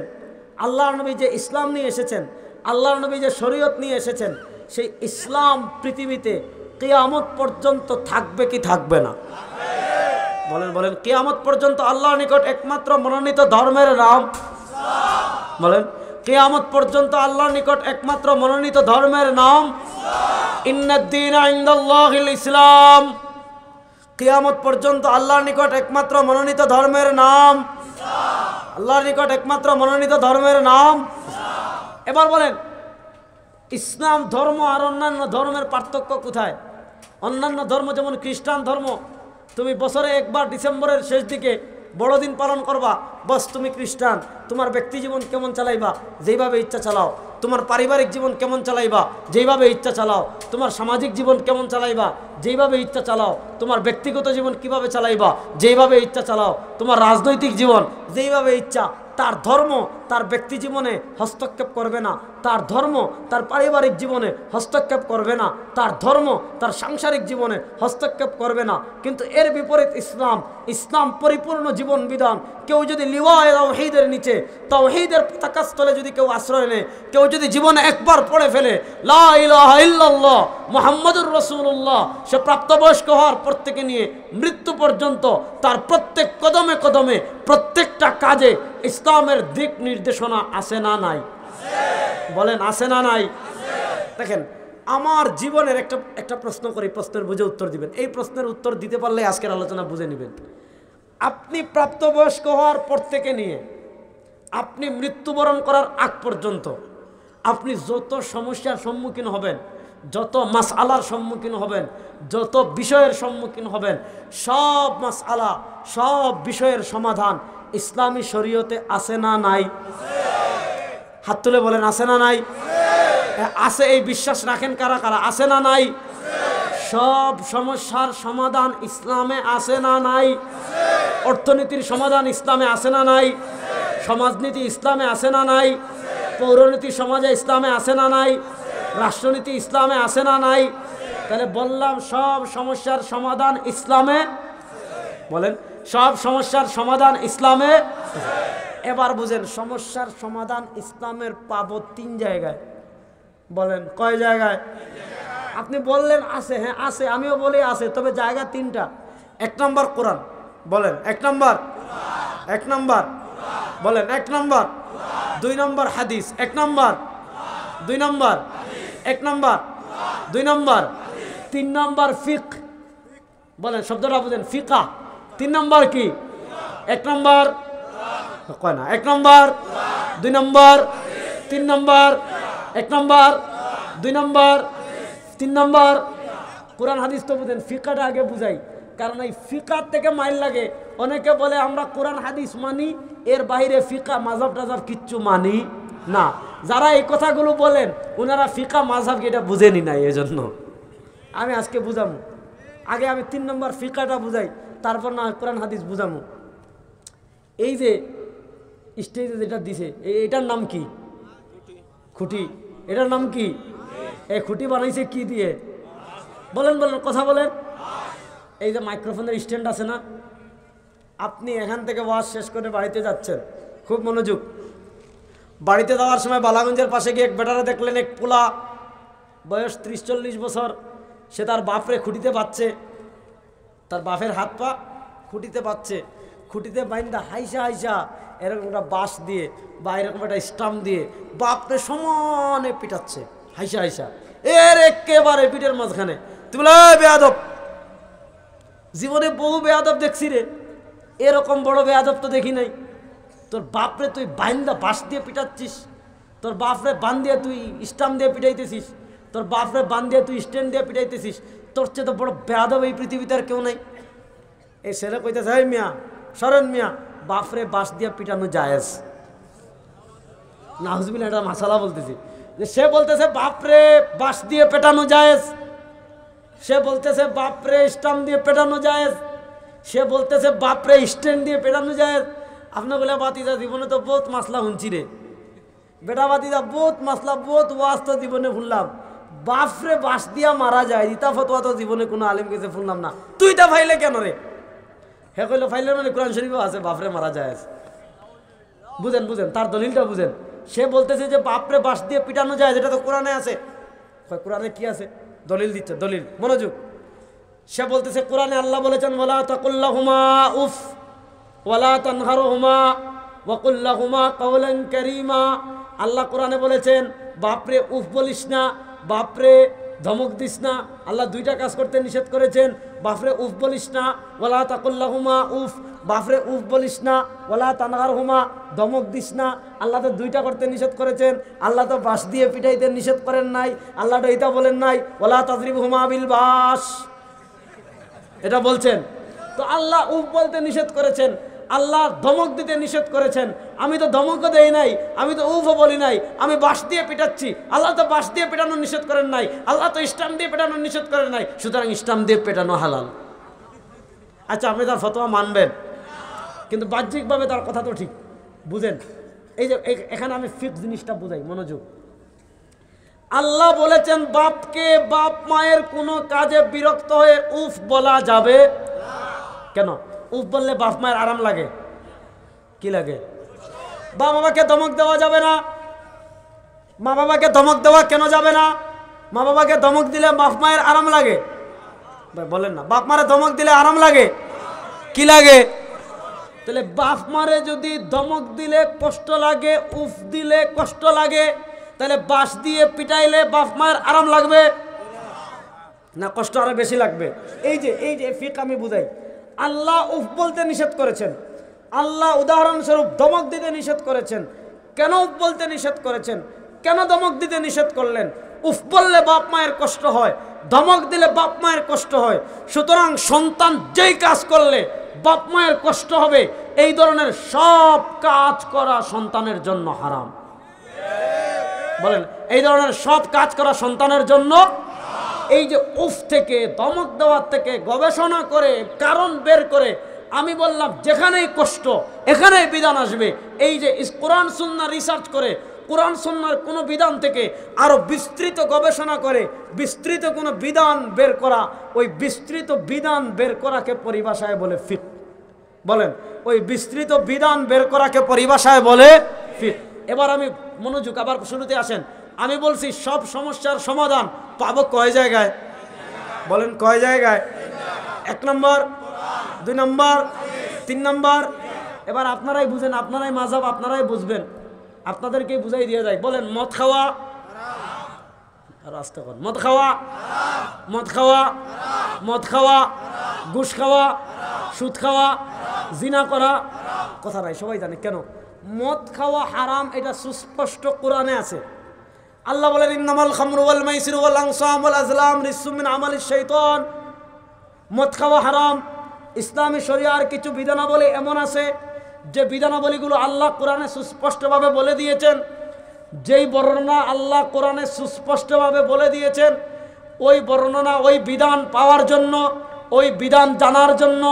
আল্লাহর নবী যে ইসলাম নিয়ে এসেছেন, আল্লাহর নবী যে শরীয়ত নিয়ে এসেছেন, সেই ইসলাম পৃথিবীতে কিয়ামত পর্যন্ত থাকবে কি থাকবে না? বলেন বলেন কিয়ামত পর্যন্ত আল্লাহর নিকট একমাত্র মনোনীত ধর্মের নাম ইসলাম। বলেন কিয়ামত পর্যন্ত আল্লাহর নিকট একমাত্র মনোনীত ধর্মের নাম ইন্নাদ-দীনা ইনদাল্লাহিল ইসলাম। কিয়ামত পর্যন্ত আল্লাহর নিকট একমাত্র মনোনীত ধর্মের নাম ইসলাম। আল্লাহর নিকট একমাত্র মনোনীত ধর্মের নাম ইসলাম। এবার বলেন ইসলাম ধর্ম আর অন্যান্য ধর্মের পার্থক্য কোথায়? অন্যান্য ধর্ম যেমন খ্রিস্টান ধর্ম, তুমি বছরে একবার ডিসেম্বরের শেষ দিকে বড়দিন পালন করবা, বস তুমি খ্রিস্টান। তোমার ব্যক্তি জীবন কেমন চালাইবা? যেইভাবে ইচ্ছা চালাও। তোমার পারিবারিক জীবন কেমন চালাইবা? যেইভাবে ইচ্ছা চালাও। তোমার সামাজিক জীবন কেমন চালাইবা? যেইভাবে ইচ্ছা চালাও। তোমার ব্যক্তিগত জীবন কিভাবে চালাইবা? যেইভাবে ইচ্ছা চালাও। তোমার রাজনৈতিক জীবন যেইভাবে ইচ্ছা। তার ধর্ম তার ব্যক্তি জীবনে হস্তক্ষেপ করবে না, তার ধর্ম তার পারিবারিক জীবনে হস্তক্ষেপ করবে না, তার ধর্ম তার সাংসারিক জীবনে হস্তক্ষেপ করবে না। কিন্তু এর বিপরীত ইসলাম, ইসলাম পরিপূর্ণ জীবন বিধান। কেউ যদি লিওয়ায়ে তাওহীদের নিচে, তাওহীদের পতাকাস্থলে যদি কেউ আশ্রয় নেয়, কেউ যদি জীবনে একবার পড়ে ফেলে লা ইলাহা ইল্লাল্লাহ মুহাম্মাদুর রাসূলুল্লাহ, সে প্রাপ্তবয়স্ক হওয়ার পর থেকে নিয়ে মৃত্যু পর্যন্ত তার প্রত্যেক কদমে কদমে প্রত্যেকটা কাজে ইসলামের দিক নির্দেশনা আছে না নাই? বলেন আছে না নাই? দেখেন আমার জীবনের একটা প্রশ্ন করি, প্রশ্নের বুঝে উত্তর দিবেন। এই প্রশ্নের উত্তর দিতে পারলে আজকের আলোচনা বুঝে নেবেন। আপনি প্রাপ্তবয়স্ক হওয়ার পর থেকে নিয়ে আপনি মৃত্যুবরণ করার আগ পর্যন্ত আপনি যত সমস্যার সম্মুখীন হবেন, যত মাসআলার সম্মুখীন হবেন, যত বিষয়ের সম্মুখীন হবেন, সব মাসআলা, সব বিষয়ের সমাধান ইসলামী শরীয়তে আছে না নাই? হাত তুলে বলেন আছে না নাই? আছে। এই বিশ্বাস রাখেন কারা কারা? আছে না নাই? সব সমস্যার সমাধান ইসলামে আছে না নাই? অর্থনীতির সমাধান ইসলামে আছে না নাই? সমাজনীতি ইসলামে আছে না নাই? পৌরনীতি সমাজে ইসলামে আছে না নাই? রাষ্ট্রনীতি ইসলামে আছে না নাই? তাহলে বললাম সব সমস্যার সমাধান ইসলামে। বলেন সব সমস্যার সমাধান ইসলামে। এবার বুঝেন সমস্যার সমাধান ইসলামের পাবো 3 জায়গায়। বলেন কয় জায়গায়? আপনি বললেন আছে, হ্যাঁ আছে, আমিও বলি আছে, তবে জায়গা 3টা। 1 নম্বর কোরআন। বলেন 1 নম্বর। 1 নম্বর বলেন 1 নম্বর। 2 নম্বর হাদিস। 1 নম্বর 2 নম্বর 1 নম্বর 2 নম্বর 3 নম্বর ফিকহ। বলেন শব্দটা বুঝেন, ফিকা। 3 নম্বর কি? 1 নম্বর কয় না? 1 নম্বর 2 নম্বর 3 নম্বর 1 নম্বর 2 নম্বর 3 নম্বর। কোরআন হাদিস তো বুঝেন, ফিকাটা আগে বুঝাই, কারণ এই ফিকার থেকে মাইল লাগে। অনেকে বলে আমরা কোরআন হাদিস মানি, এর বাইরে ফিকা মাযহাব টাযহাব কিচ্ছু মানি না। যারা এই কথাগুলো বলেন ওনারা ফিকা মাযহাব এটা বুঝেনি না, এজন্য আমি আজকে বুঝামু। আগে আমি 3 নম্বর ফিকাটা বুঝাই, তারপর না কোরআন হাদিস বুঝামু। এই যে স্টেজে যেটা দিছে এটার নাম কি? খুঁটি। এটার নাম কি? এই খুঁটি বানাইছে কি দিয়ে? বলেন বলেন, কথা বলেন। এই যে মাইক্রোফোনের স্ট্যান্ড আছে না, আপনি এখান থেকে ওয়াজ শেষ করে বাড়িতে যাচ্ছেন, খুব মনোযোগ। বাড়িতে যাওয়ার সময় বালাগঞ্জের পাশে গিয়ে এক বেটারে দেখলেন, এক পোলা বয়স 30-40 বছর, সে তার বাপরে খুঁটিতে বাচ্ছে, তার বাপের হাত পা খুঁটিতে বাচ্ছে। খুঁটিতে বাইন্দা হাইসা হাইসা এরকম একটা বাঁশ দিয়ে বা এরকম একটা স্টাম্প দিয়ে বাপরে সমানে পিটাচ্ছে, হাইসা হাইসা এর একেবারে পিঠের মাঝখানে। তুমি বলে বেয়াদব, জীবনে বহু বেয়াদব দেখছি রে, এরকম বড় বেয়াদব তো দেখি নাই। তোর বাপরে তুই বাইন্দা বাঁশ দিয়ে পিটাচ্ছিস, তোর বাপরে বান দিয়ে তুই স্টাম্প দিয়ে পিটাইতেছিস, তোর বাপরে বান দিয়ে তুই স্ট্যান্ড দিয়ে পিটাইতেছিস, তোর চেয়ে তো বড় বেয়াদব এই পৃথিবীতে আর কেউ নাই। এই ছেলে কইতেছে, এই মিয়া সরেন মিয়া, বাপরে বাঁশ দিয়ে পিটানো জায়েজ না? হুজবিল্লাহ, এটা মাসালা বলতেছি যে সে বলতেছে বাপরে বাঁশ দিয়ে পেটানো জায়েজ, সে বলতেছে বাপরে স্টাম্প দিয়ে পেটানো জায়েজ, সে বলতেছে বাপরে স্ট্যান্ড দিয়ে পেটানো জায়েজ। আপনার বলে বাতিজা জীবনে তো বহুত মাসলা শুনছি রে, বেটা বাতিজা বহুত মাসলা বহুত ওয়াজ তো জীবনে শুনলাম, বাপরে বাঁশ দিয়া মারা যায় ইতা ফতোয়া তো জীবনে কোনো আলেম কাছে শুনলাম না, তুই তা ফাইলে কেন রে? হে কইলো ফাইলে মানে কোরআন শরীফও আছে বাপরে মারা যায়। বুঝেন বুঝেন, তার দলিলটা বুঝেন। সে বলতেছে যে বাপরে বাঁশ দিয়ে পিটানো যায়, যেটা তো কোরআনে আছে। কোরআনে কি আছে? দলিল দিচ্ছে, দলিল, মনোযোগ। সে বলতেছে কোরআনে আল্লাহ বলেছেন, ওয়ালা তাকুল্লাহুমা উফ ওয়ালা তানহারহুমা ওয়া কুল লাহুমা কাওলান কারীমা। আল্লাহ কোরআনে বলেছেন বাপরে উফ বলিস না, বাপরে ধমক দিস না। আল্লাহ 2টা কাজ করতে নিষেধ করেছেন, বাপরে উফ বলিস না, ওয়ালা তাকুল্লাহুমা উফ, বাপরে উফ বলিস না, ওয়ালা তানহারহুমা, ধমক দিস না। আল্লাহ তো 2টা করতে নিষেধ করেছেন, আল্লাহ তো বাঁশ দিয়ে পিটাইতে নিষেধ করেন নাই, আল্লাহ তো এটা বলেন নাই ওয়ালা তাজরিবহুমা বিল বাস, এটা বলছেন। তো আল্লাহ উফ বলতে নিষেধ করেছেন, আল্লাহ ধমক দিতে নিষেধ করেছেন। আমি তো ধমকও দেই নাই, আমি তো উফও বলি নাই, আমি বাঁশ দিয়ে পিটাচ্ছি। আল্লাহ তো বাঁশ দিয়ে পেটানো নিষেধ করেন নাই, আল্লাহ তো স্টাম্প দিয়ে পেটানো নিষেধ করেন নাই, সুতরাং স্টাম্প দিয়ে পেটানো হালাল। আচ্ছা, আপনি তার ফতোয়া মানবেন, কিন্তু বাহ্যিকভাবে তার কথা তো ঠিক। বুঝেন, এই যে এখানে আমি ফিক্স জিনিসটা বুঝাই, মনোযোগ। আল্লাহ বলেছেন বাপকে, বাপ মায়ের কোনো কাজে বিরক্ত হয়ে উফ বলা যাবে কেন? উফ বললে বাপ মায়ের আরাম লাগে, কি লাগে? মা বাবাকে ধমক দেওয়া যাবে না। মা বাবাকে ধমক দেওয়া কেন যাবে না? মা বাবাকে ধমক দিলে বাপ মায়ের আরাম লাগে? বলেন না, বাপ মারে ধমক দিলে আরাম লাগে, কি লাগে? তাহলে বাপ মারে যদি ধমক দিলে কষ্ট লাগে, উফ দিলে কষ্ট লাগে, তাহলে বাঁশ দিয়ে পিটাইলে বাপ মায়ের আরাম লাগবে না কষ্ট আরো বেশি লাগবে? এই যে ফিক আমি বুঝাই। আল্লাহ উফ বলতে নিষেধ করেছেন, আল্লাহ উদাহরণস্বরূপ ধমক দিতে নিষেধ করেছেন। কেন উফ বলতে নিষেধ করেছেন? কেন ধমক দিতে নিষেধ করলেন? উফ বললে বাপ মায়ের কষ্ট হয়, ধমক দিলে বাপ মায়ের কষ্ট হয়। সুতরাং সন্তান যেই কাজ করলে বাপ মায়ের কষ্ট হবে, এই ধরনের সব কাজ করা সন্তানের জন্য হারাম। বলেন, এই ধরনের সব কাজ করা সন্তানের জন্য। এই যে উফ থেকে, ধমক দেওয়ার থেকে গবেষণা করে কারণ বের করে, আমি বললাম যেখানেই কষ্ট এখানেই বিধান আসবে। এই যে কোরআন সুন্নাহ রিসার্চ করে কোরআন সুন্নাহর কোনো বিধান থেকে আরো বিস্তৃত গবেষণা করে বিস্তৃত কোনো বিধান বের করা, ওই বিস্তৃত বিধান বের করাকে পরিভাষায় বলে ফিকহ। বলেন, ওই বিস্তৃত বিধান বের করাকে পরিভাষায় বলে ফিকহ। এবার আমি মনোযোগ, আবার শুরুতে আসেন। আমি বলছি সব সমস্যার সমাধান পাবো কয় জায়গায়? বলেন কয় জায়গায়? 1 নম্বর, 2 নম্বর, 3 নম্বর। এবার আপনারাই বুঝেন, আপনারাই মাযহাব, আপনারাই বুঝবেন, আপনাদেরকেই বুঝাই দিয়ে যায়। বলেন, মদ খাওয়া আর আস্তে কর, মদ খাওয়া, মদ খাওয়া, মদ খাওয়া, ঘুষ খাওয়া, সুদ খাওয়া, জিনা করা, কথা নাই, সবাই জানে। কেন মদ খাওয়া হারাম? এটা সুস্পষ্ট কোরআনে আছে। আল্লাহ বলেন, ইন্নামাল খামরু ওয়াল মাইসিরু ওয়াল আনসাম ওয়াল আজলাম রিজসুম মিন আমালিশ শাইতান। মদ খাওয়া হারাম। ইসলামী শরিয়ার কিছু বিধানাবলী এমন আছে যে বিধানাবলীগুলো আল্লাহ কোরআনে সুস্পষ্টভাবে বলে দিয়েছেন। যেই বর্ণনা আল্লাহ কোরআনে সুস্পষ্টভাবে বলে দিয়েছেন, ওই বর্ণনা, ওই বিধান পাওয়ার জন্য, ওই বিধান জানার জন্য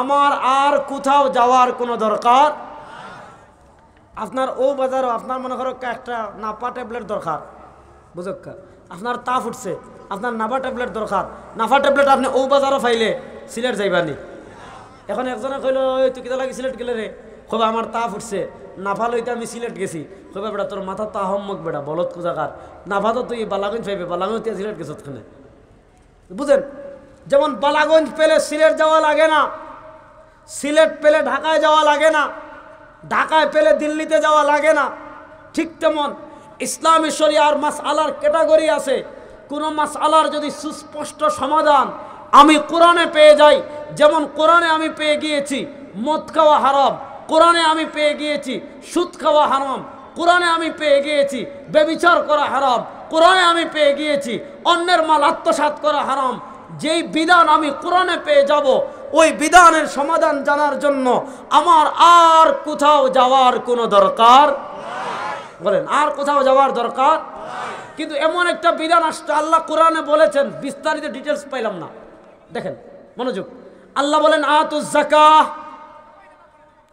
আমার আর কোথাও যাওয়ার কোনো দরকার। আপনার ও বাজারও আপনার মনে করো একটা নাফা ট্যাবলেট দরকার, বুঝক্কা, আপনার তাপ উঠছে, আপনার নাফা ট্যাবলেট দরকার। নাফা ট্যাবলেট আপনি ও বাজারও পাইলে সিলেট যাইবানি। এখন একজনে কইল, ওই তুই কিতা লাগি সিলেট গেলে রে? কবে আমার তাপ উঠছে, নাফা লইতে আমি সিলেট গেছি। কবে বেটা তোর মাথা তা হম্মক বেটা, বলত কোজাকার, নাফা তো তুই বালাগঞ্জ পাইবে, বালাগঞ্জ তুই সিলেট গেছত খানে। বুঝেন, যেমন বালাগঞ্জ পেলে সিলেট যাওয়া লাগে না, সিলেট পেলে ঢাকায় যাওয়া লাগে না, ঢাকায় পেলে দিল্লিতে যাওয়া লাগে না, ঠিক তেমন ইসলামী শরিয়ার মাসআলার ক্যাটাগরি আছে। কোনো মাসআলার যদি সুস্পষ্ট সমাধান আমি কোরআনে পেয়ে যাই, যেমন কোরআনে আমি পেয়ে গিয়েছি মদ খাওয়া হারাম, কোরআনে আমি পেয়ে গিয়েছি সুদ খাওয়া হারাম, কোরআনে আমি পেয়ে গিয়েছি ব্যভিচার করা হারাম, কোরআনে আমি পেয়ে গিয়েছি অন্যের মাল আত্মসাৎ করা হারাম। যেই বিধান আমি কোরআনে পেয়ে যাব, ওই বিধানের সমাধান জানার জন্য আমার আর কোথাও যাওয়ার কোনো দরকার। বলেন, আর কোথাও যাওয়ার দরকার? কিন্তু এমন একটা বিধান আসছে আল্লাহ কোরআনে বলেছেন, বিস্তারিত ডিটেলস পাইলাম না। দেখেন মনোযোগ, আল্লাহ বলেন আতুজ যাকাহ,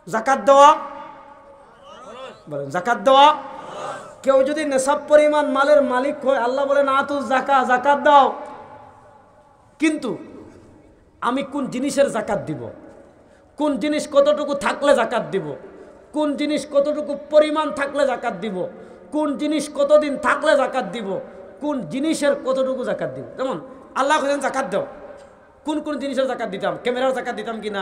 যাকাত দেওয়া। বলেন যাকাত দেওয়া। কেউ যদি নেশাব পরিমাণ মালের মালিক হয়, আল্লাহ বলেন আতুজ যাকাহ, যাকাত দাও। কিন্তু আমি কোন জিনিসের যাকাত দিব, কোন জিনিস কতটুকু থাকলে যাকাত দিব, কোন জিনিস কতটুকু পরিমাণ থাকলে যাকাত দিব, কোন জিনিস কতদিন থাকলে যাকাত দিব, কোন জিনিসের কতটুকু যাকাত দিব। যেমন আল্লাহ বলেন যাকাত দাও, কোন কোন জিনিসের যাকাত দিতাম, ক্যামেরার যাকাত দিতাম কিনা,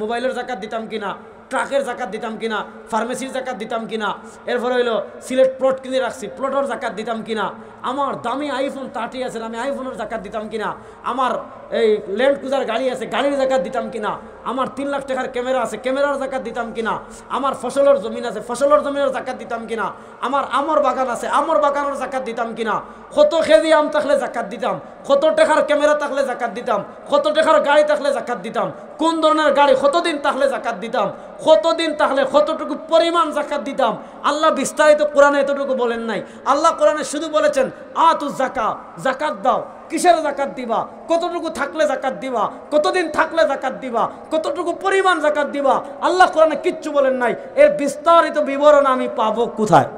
মোবাইলের যাকাত দিতাম কিনা, ট্রাকের যাকাত দিতাম কিনা, ফার্মেসির যাকাত দিতাম কিনা, এরপরে হইলো সিলেট প্লট কিনে রাখছি, প্লটের যাকাত দিতাম কিনা, আমার দামি আইফোন 30 আছে, আমি আইফোনের যাকাত দিতাম কিনা, আমার এই ল্যান্ড ক্রুজার গাড়ি আছে, গাড়ির যাকাত দিতাম কিনা, আমার 3 লাখ টাকার ক্যামেরা আছে, ক্যামেরার যাকাত দিতাম কিনা, আমার ফসলের জমিন আছে, ফসলের জমিনের যাকাত দিতাম কিনা, আমার আমর বাগান আছে, আমর বাগানের যাকাত দিতাম কিনা, কত কেজি আম থাকলে যাকাত দিতাম, কত টাকার ক্যামেরা থাকলে যাকাত দিতাম, কত টাকার গাড়ি থাকলে যাকাত দিতাম, কোন ধরনের গাড়ি কতদিন থাকলে যাকাত দিতাম, কতদিন তাহলে কতটুকু পরিমাণ যাকাত দিতাম। আল্লাহ বিস্তারিত কোরআনে এতটুকু বলেন নাই। আল্লাহ কোরআনে শুধু বলেছেন আতুজ যাকাহ, যাকাত দাও। কিসের যাকাত দিবা, কতটুকু থাকলে যাকাত দিবা, কতদিন থাকলে যাকাত দিবা, কতটুকু পরিমাণ যাকাত দিবা, আল্লাহ কোরআনে কিচ্ছু বলেন নাই। এর বিস্তারিত বিবরণ আমি পাবো কোথায়?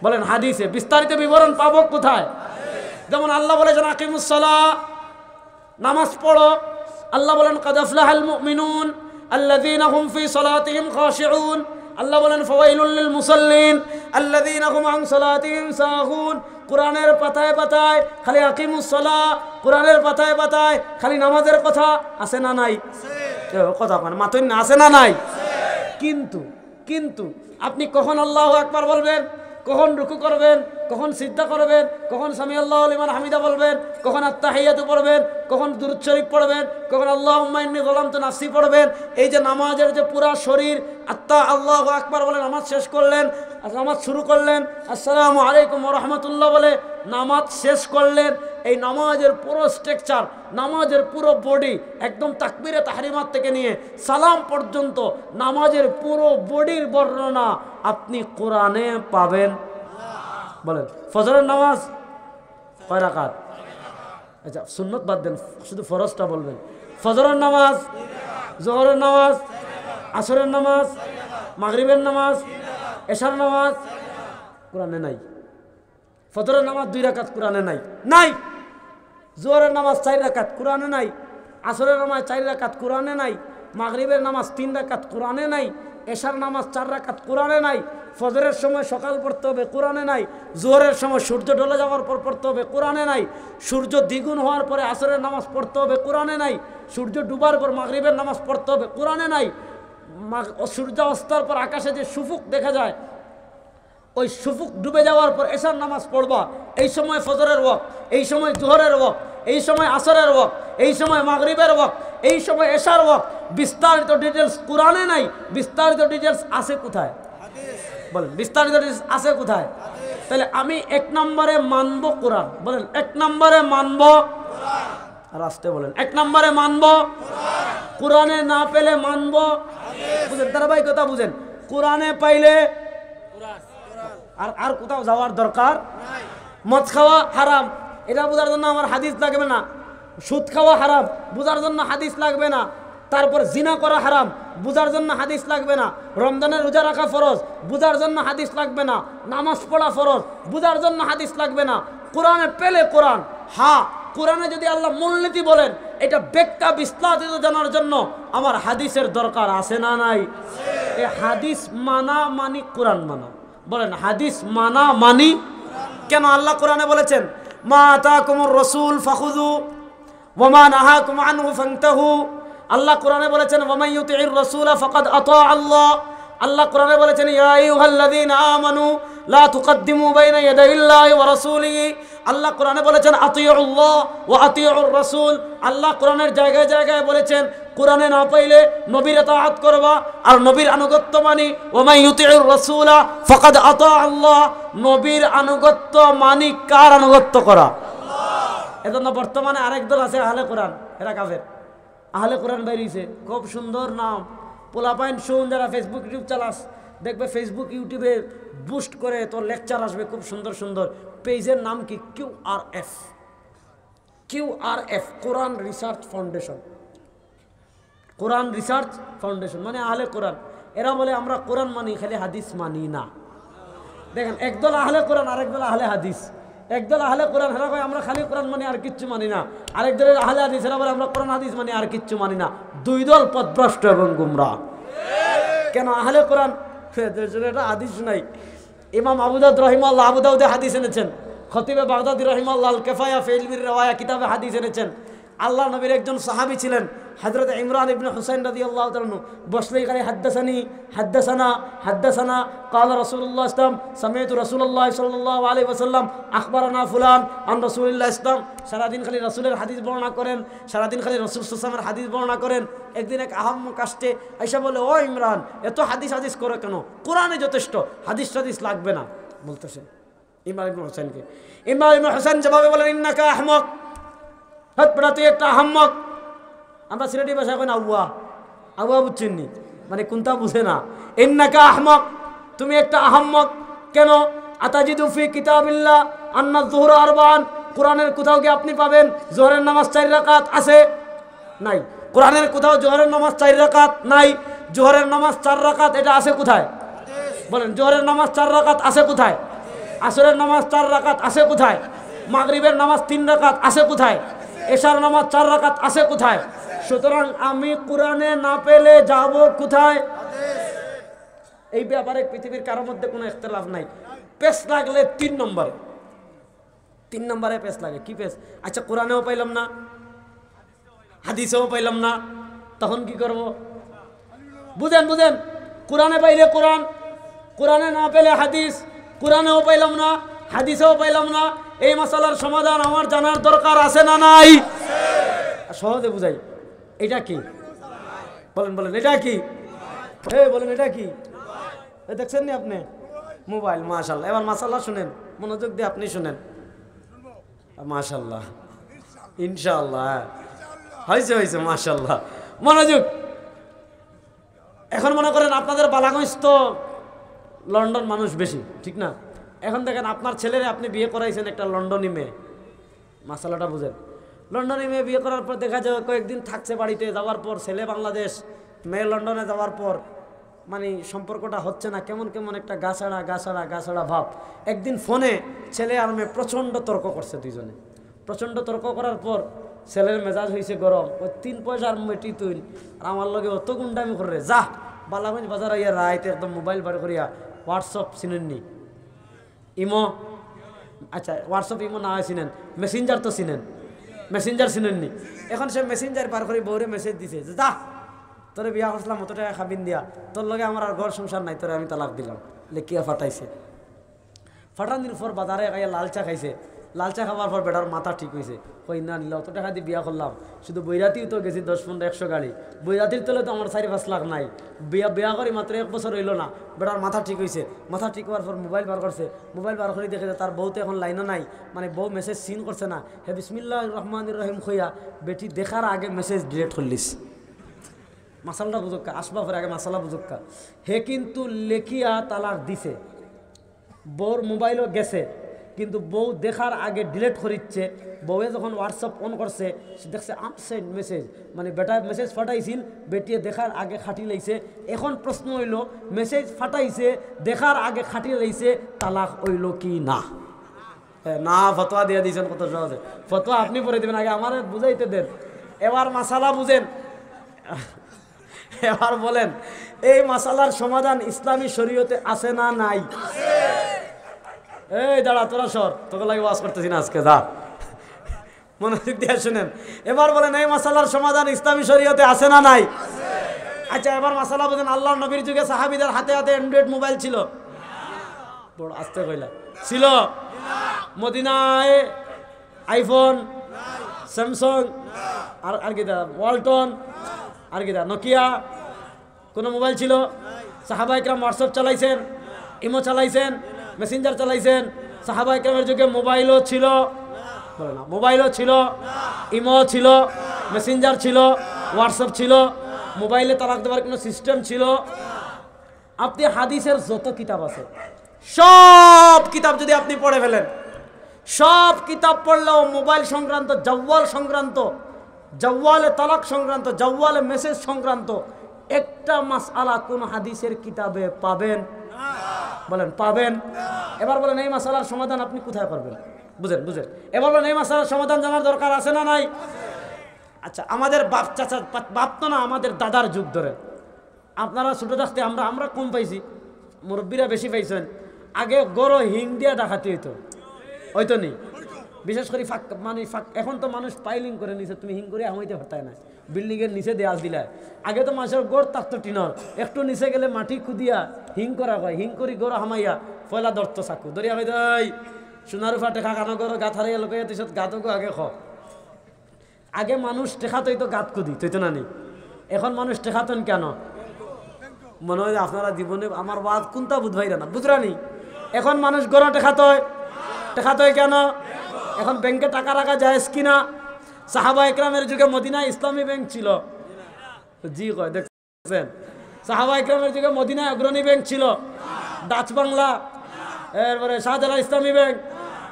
বলেন হাদিসে। বিস্তারিত বিবরণ পাবো কোথায়? যেমন আল্লাহ বলেছেন আকিমুস সালাহ, নামাজ পড়ো। আল্লাহ বলেন কাদ আফলাহাল মুমিনুন আল্লাযীনা হুম ফি সালাতিহিম খাশিউন। আল্লাহ বলেন ফাওয়াইলুল লিল মুসাল্লিন আল্লাযীনা হুম আন সালাতিহিম সাহুন। কোরআনের পাতায় পাতায় খালি আকিমুস সালাহ, কোরআনের পাতায় পাতায় খালি নামাজের কথা আছে না নাই? কথা মানে মাতুন না, আছে না নাই? কিন্তু আপনি কখন আল্লাহু আকবার বলবেন, কখন রুকু করবেন, কখন সিজদা করবেন, কখন সামি আল্লাহু লিমান হামিদা বলবেন, কখন আত্তাহিয়াতু পড়বেন, কখন দুরূদ শরীফ পড়বেন, কখন আল্লাহুম্মা ইন্নী যালামতু নাফসি পড়বেন। এই যে নামাজের যে পুরা শরীর আল্লাহু আকবার বলে নামাজ শেষ করলেন, নামাজ শুরু করলেন, আসসালামু আলাইকুম ওয়া রাহমাতুল্লাহ বলে নামাজ শেষ করলেন। এই নামাজের পুরো স্ট্রাকচার, নামাজের পুরো বডি একদম তাকবীরে তাহরিমাত থেকে নিয়ে সালাম পর্যন্ত নামাজের পুরো বডির বর্ণনা আপনি কোরআনে পাবেন। বলেন ফজরের নামাজ কয় রাকাত? আচ্ছা সুন্নত বাদ দেন, শুধু ফরজটা বলবেন। ফজরের নামাজ, জোহরের নামাজ, আসরের নামাজ, মাগরিবের নামাজ, এশার নামাজ কোরআনে নাই। ফজরের নামাজ 2 রাকাত কোরআনে নাই, নাই। জোহরের নামাজ 4 রাকাত কোরআনে নাই, আসরের নামাজ 4 রাকাত কোরআনে নাই, মাগরিবের নামাজ 3 রাকাত কোরআনে নাই, এশার নামাজ 4 রাকাত কোরআনে নাই। ফজরের সময় সকাল পড়তে হবে কোরআনে নাই, জোহরের সময় সূর্য ঢলে যাওয়ার পর পড়তে হবে কোরআনে নাই, সূর্য দ্বিগুণ হওয়ার পরে আসরের নামাজ পড়তে হবে কোরআনে নাই, সূর্য ডুবার পর মাগরিবের নামাজ পড়তে হবে কোরআনে নাই। সূর্য অস্তের পর আকাশে যে সুফুক দেখা যায়, ওই সুফুক ডুবে যাওয়ার পর এশার নামাজ পড়বা, এই সময় ফজরের ওয়াক্ত, এই সময় জোহরের ওয়াক্ত, এই সময় আসরের ওয়াক্ত, এই সময় মাগরিবের ওয়াক্ত, এই সময় এশার ওয়াক্ত। বিস্তারিত ডিটেলস কোরআনে নাই। বিস্তারিত ডিটেলস আছে কোথায়? বলেন বিস্তারিত ডিটেলস আছে কোথায়? তাহলে আমি 1 নম্বরে মানব কোরআন। বলেন 1 নম্বরে মানব কোরআন। আর আসতে বলেন 1 নম্বরে মানব কোরআন। কোরআনে না পেলে মানব হাদিস। বুঝেন ধারাবাহিকতা বুঝেন। কোরআনে পাইলে আর কোথাও যাওয়ার দরকার নাই। মদ খাওয়া হারাম, এটা বোঝার জন্য আমার হাদিস লাগবে না। সুদ খাওয়া হারাম, বোঝার জন্য হাদিস লাগবে না। তারপর জিনা করা হারাম, বোঝার জন্য হাদিস লাগবে না। রমজানের রোজা রাখা ফরজ, বোঝার জন্য হাদিস লাগবে না। নামাজ পড়া ফরজ, বোঝার জন্য হাদিস লাগবে না। কোরআনে পেলে কোরআন। হ্যাঁ, কোরআনে যদি আল্লাহ মূলনীতি বলেন, এটা ব্যাখ্যা বিস্তারিত জানার জন্য আমার হাদিসের দরকার আছে না নাই? এই হাদিস মানা মানি কোরআন মানা। বলেন হাদিস মানা মানি কেন? আল্লাহ কোরআনে বলেছেন মা আতাকুমুর রাসূল ফাখুযু ওয়া মা নাহাকুম আনহু ফান্তাহু। আল্লাহ কোরআনে বলেছেন ওয়া মান ইউতি'র রাসূলা ফাকাদ আতা আল্লাহ। আল্লাহ কোরআনে বলেছেন ইয়া আইয়ুহাল্লাযীনা আমানু লা তুকদ্দিমু বাইনা ইয়াদাইল্লাহি ওয়া রাসূলিহি। আল্লাহ কোরআনে বলেছেন আতিউল্লাহ ওয়া আতিউর রাসূল। আল্লাহ কোরআনের জায়গায় জায়গায় বলেছেন কোরআনে না পাইলে নবীর ইতাআত করবা আর নবীর আনুগত্য মানি। ওয়া মান ইউতি'র রাসূলা ফাকাদ আতা আল্লাহ। নবীর আনুগত্য মানি কার আনুগত্য করা? আল্লাহ। এজন্য বর্তমানে আরেক দল আছে আহলে কোরআন, এরা কাফের। আহলে কোরআন বেরিয়েছে, খুব সুন্দর নাম। পোলাপাইন শুন, যারা ফেসবুক ইউটিউব চালাস দেখবে, ফেসবুক ইউটিউবে বুস্ট করে তোর লেকচার আসবে খুব সুন্দর সুন্দর। পেজের নাম কি? QRF, QRF, কোরআন রিসার্চ ফাউন্ডেশন। কোরআন রিসার্চ ফাউন্ডেশন মানে আহলে কোরআন। এরা বলে আমরা কোরআন মানি, খালি হাদিস মানি না। দেখেন, একদল আহলে কোরআন, আরেক দল আহলে হাদিস। একদল আহলে কোরআন হেরা কয় আমরা খালি কোরআন মানি আর কিচ্ছু মানি না। আরেক দলের আহলে হাদিস এরা বলে আমরা কোরআন হাদিস মানি আর কিচ্ছু মানি না। দুই দল পথভ্রষ্ট এবং গুমরাহ। কেন? আহলে কোরআন এটা হাদিস নাই। ইমাম আবু দাউদ রাহিমাহুল্লাহ আবু দাউদে হাদিস এনেছেন। খতিবে বাগদাদি রাহিমাহুল্লাহ আল কিফায়া ফি ইলমির রিওয়ায়া কিতাবে হাদিস এনেছেন। আল্লাহ নবীর একজন সাহাবী ছিলেন হযরত ইমরান ইবনে হুসাইন রাদিয়াল্লাহু তাআলা আনহু। বসলেই করে হাদ্দাসানি হাদ্দাসানা হাদ্দাসানা قال رسول الله ইসলাম সামি'তু রাসূলুল্লাহ সাল্লাল্লাহু আলাইহি ওয়াসাল্লাম আখবারানা ফুলান আন রাসূলিল্লাহ ইসলাম। সারাদিন খালি রাসূলের হাদিস বর্ণনা করেন, সারাদিন খালি রাসূল সাল্লাল্লাহু আলাইহি ওয়াসাল্লামের হাদিস বর্ণনা করেন। একদিন এক আহাম্মক আসছে, আয়েশা বলে ও ইমরান, এত হাদিস হাদিস করো কেন? কোরআনে যথেষ্ট, হাদিস হাদিস লাগবে না বলতেছে ইমরান ইবনে হুসাইনকে। ইমরান ইবনে হুসাইন জবাবে বলেন ইন্নাকা আহমক, হত বড় তুই একটা আহমক। আমরা সিলেটি ভাষায় কই না আউয়া, আউয়া বুঝছেন নি, মানে কোনটা বুঝে না। ইন্নাকা আহমক, তুমি একটা আহমক। কেন? আতাজিদু ফি কিতাবিল্লাহ আন্না যুহরা আরবান। কোরআনের কোথাও কি আপনি পাবেন জোহরের নামাজ 4 রাকাত আছে? নাই। কোরআনের কোথাও জোহরের নামাজ 4 রাকাত নাই। জোহরের নামাজ 4 রাকাত এটা আছে কোথায়? বলেন জোহরের নামাজ 4 রাকাত আছে কোথায়? আসরের নামাজ 4 রাকাত আছে কোথায়? মাগরিবের নামাজ 3 রাকাত আছে কোথায়? এশার নামাজ 4 রাকাত আছে কোথায়? সুতরাং আমি কোরআনে না পেলে যাব কোথায়? এই ব্যাপারে পৃথিবীর কারোর মধ্যে কোনো ইখতিলাফ নাই। পেশ লাগলে 3 নম্বরে, 3 নম্বরে পেশ লাগে। কি পেশ? আচ্ছা কোরআনেও পাইলাম না, হাদিসেও পাইলাম না, তখন কি করব? বুঝেন বুঝেন, কোরআনে পাইলে কোরআন, কোরআনে না পেলে হাদিস, কোরআনেও পাইলাম না, হাদিসেও পাইলাম না। এই মাসালার সমাধান আমার জানার দরকার আছে না নাই? সহজে বুঝাই, এটা কি বলেন, বলেন এটা কি? বলেন এটা কি? দেখছেন নি আপনি? মোবাইল। মাশাআল্লাহ। এবার মাসাল্লাহ শুনেন, মনোযোগ দিয়ে আপনি শুনেন। মাশাআল্লাহ, ইনশাআল্লাহ হয়েছে হয়েছে, মাশাআল্লাহ। মনোযোগ। এখন মনে করেন আপনাদের বালাগঞ্জ তো লন্ডন মানুষ বেশি, ঠিক না? এখন দেখেন আপনার ছেলেরে আপনি বিয়ে করাইছেন একটা লন্ডনী মেয়ে, মাসালাটা বুঝেন। লন্ডনে মেয়ে বিয়ে করার পর দেখা যায় কয়েকদিন থাকছে বাড়িতে, যাওয়ার পর ছেলে বাংলাদেশ, মেয়ে লন্ডনে যাওয়ার পর মানে সম্পর্কটা হচ্ছে না, কেমন কেমন একটা গাছাড়া ভাব। একদিন ফোনে ছেলে আর মেয়ে প্রচণ্ড তর্ক করছে, দুইজনে প্রচণ্ড তর্ক করার পর ছেলের মেজাজ হয়েছে গরম। ওই 3 পয়সার মেটি তুই আর আমার লগে অত গুন্ডামি করে যা বালাগঞ্জ বাজার আইয়া রাইতে একদম মোবাইল বার করিয়া হোয়াটসঅ্যাপ চিনেননি, ইমো, আচ্ছা হোয়াটসঅ্যাপ ইমো না হয় চিনেন, মেসেঞ্জার তো চিনেন, মেসেঞ্জার চিনেননি। এখন সে মেসেঞ্জার পার করে বউরে মেসেজ দিছে যে যা তোরে বিয়া করছিলাম অত টাকা খাবিন দিয়া, তোর লগে আমার আর ঘর সংসার নাই, তোরে আমি তালাক দিলাম। লেখিয়া ফাটাইছে। ফাটান দিন পর বাজারে খাইয়া লাল চা খাইছে। লাল চা খাওয়ার পর বেটার মাথা ঠিক হয়েছে, কই না নিলে অত টাকা দিয়ে বিয়া করলাম, শুধু বৈরাতিও তো গেছি 10-15-100 গাড়ি, বৈরাতির তলে তো আমার 4-5 লাখ নাই, বিয়া করি মাত্র 1 বছর হইল না। বেটার মাথা ঠিক হয়েছে। মাথা ঠিক হওয়ার পর মোবাইল বার করছে। মোবাইল বার করে দেখে তার বউ তো এখন লাইনও নাই, মানে বউ মেসেজ সিন করছে না। হে বিসমিল্লাহির রহমানির রহিম খইয়া বেটি দেখার আগে মেসেজ ডিলিট করলিস। মাসালাটা বুঝুক্কা, আসবা পরে আগে মাসালা বুঝুক্কা। হে কিন্তু লেখিয়া তালাক দিছে, বউর মোবাইলও গেছে, কিন্তু বউ দেখার আগে ডিলিট করিচ্ছে। বউয়ে যখন হোয়াটসঅ্যাপ অন করছে সে দেখছে আনসেন্ড মেসেজ, মানে বেটা মেসেজ ফাটাইছিল, বেটিয়ে দেখার আগে খাটি লাইছে। এখন প্রশ্ন হইল মেসেজ ফাটাইছে দেখার আগে খাটি লাইছে, তালাক হইল কি না? না, ফতোয়া দিয়ে দিয়েছেন কত সহজে। ফতোয়া আপনি পড়ে দেবেন, আগে আমার বুঝাইতে দেন। এবার মাসালা বুঝেন, এবার বলেন এই মাসালার সমাধান ইসলামী শরীয়তে আছে না নাই? এই দাঁড়া, তোরা সর, তোকে লাগে ওয়াজ করতেছি না আজকে, যা মনোযোগ দিয়ে শুনেন। এবার বলেন এই মাসালার সমাধান ইসলামী শরীয়তে আছে না নাই? আচ্ছা এবার মাসালা বলেন, আল্লাহর নবীর যুগে সাহাবীদের হাতে হাতে অ্যান্ড্রয়েড মোবাইল ছিল? বড় আস্তে কইলা ছিল? মদিনায় আইফোন, স্যামসাং, আর কি দা ওয়ালটন, আর কি দা নোকিয়া, কোনো মোবাইল ছিল? সাহাবা ইকরাম হোয়াটসঅ্যাপ চালাইছেন, ইমো চালাইছেন, মেসেঞ্জার চালাইছেন। সাহাবা ইকরামের যুগে মোবাইলও ছিল, বলে না মোবাইলও ছিল, ইমো ছিল, মেসেঞ্জার ছিল, হোয়াটসঅ্যাপ ছিল, মোবাইলে তালাক দেওয়ার কোনো সিস্টেম ছিল? আপনি হাদিসের যত কিতাব আছে সব কিতাব যদি আপনি পড়ে ফেলেন, সব কিতাব পড়লেও মোবাইল সংক্রান্ত, জাওয়াল সংক্রান্ত, জাওয়ালে তালাক সংক্রান্ত, জাওয়ালে মেসেজ সংক্রান্ত একটা মাসআলা কোন হাদিসের কিতাবে পাবেন? বলেন পাবেন? এবার বলেন এই মাসালার সমাধান আপনি কোথায় করবেন? বুঝেন বুঝেন। এবার বলেন এই মাসালার সমাধান জানার দরকার আছে না নাই? আচ্ছা আমাদের বাপ চাচা, বাপ তো না, আমাদের দাদার যুগ ধরে আপনারা ছোটো থাকতে আমরা কম পাইছি, মুরব্বীরা বেশি পাইছেন। আগে গরো হিং দিয়া ডাকাতি হইতো নি, বিশেষ করে এখন তো মানুষ পাইলিং করে নিছে, তুমি হিং করে আমাইতে পারতাই না, বিল্ডিংয়ের নিচে দেয়াল দিলায়। আগে তো মানুষের গোড় থাকতো টিনর, একটু নিচে গেলে মাটি খুদিয়া হিং করা হয়, হিং করি গড় হামাইয়া পয়লা দর্ত চাকু ধরিয়া হয় দই সোনার উপা টেকা কানো গড় গাত হারিয়ে লোক পিছত গাতকো আগে খ। আগে মানুষ টেকা তৈতো গাত কুদি তৈতো না নি, এখন মানুষ টেকাতন কেন? মনে হয় আপনারা জীবনে আমার বাদ কোনটা বুঝবাইরা না, বুঝরানি। এখন মানুষ গড় টেকাতয় কেন? এখন ব্যাংকে টাকা রাখা যায় কিনা? সাহাবা ইকরামের যুগে মদিনায় ইসলামী ব্যাংক ছিল, জি কয় দেখছেন? সাহাবা ইকরামের যুগে মদিনায় অগ্রণী ব্যাংক ছিল, ডাচ বাংলা, এরপরে শাহজালাল ইসলামী ব্যাংক,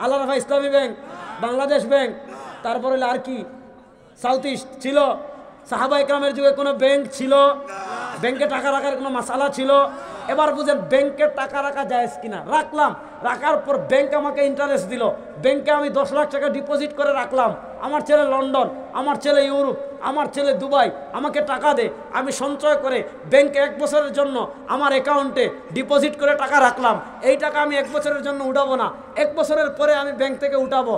আল্লাহ রাফা ইসলামী ব্যাংক, বাংলাদেশ ব্যাংক, তারপরে আর কি সাউথ ইস্ট ছিল। সাহাবা ইকরামের যুগে কোনো ব্যাংক ছিল? ব্যাংকে টাকা রাখার কোনো মাসালা ছিল? এবার বুঝেন ব্যাংকে টাকা রাখা যায় কিনা। রাখলাম, রাখার পর ব্যাংক আমাকে ইন্টারেস্ট দিল, ব্যাংকে আমি 10 লাখ টাকা ডিপোজিট করে রাখলাম। আমার ছেলে লন্ডন, আমার ছেলে ইউরোপ, আমার ছেলে দুবাই, আমাকে টাকা দে, আমি সঞ্চয় করে ব্যাংকে 1 বছরের জন্য আমার অ্যাকাউন্টে ডিপোজিট করে টাকা রাখলাম, এই টাকা আমি 1 বছরের জন্য উঠাবো না, 1 বছরের পরে আমি ব্যাংক থেকে উঠাবো।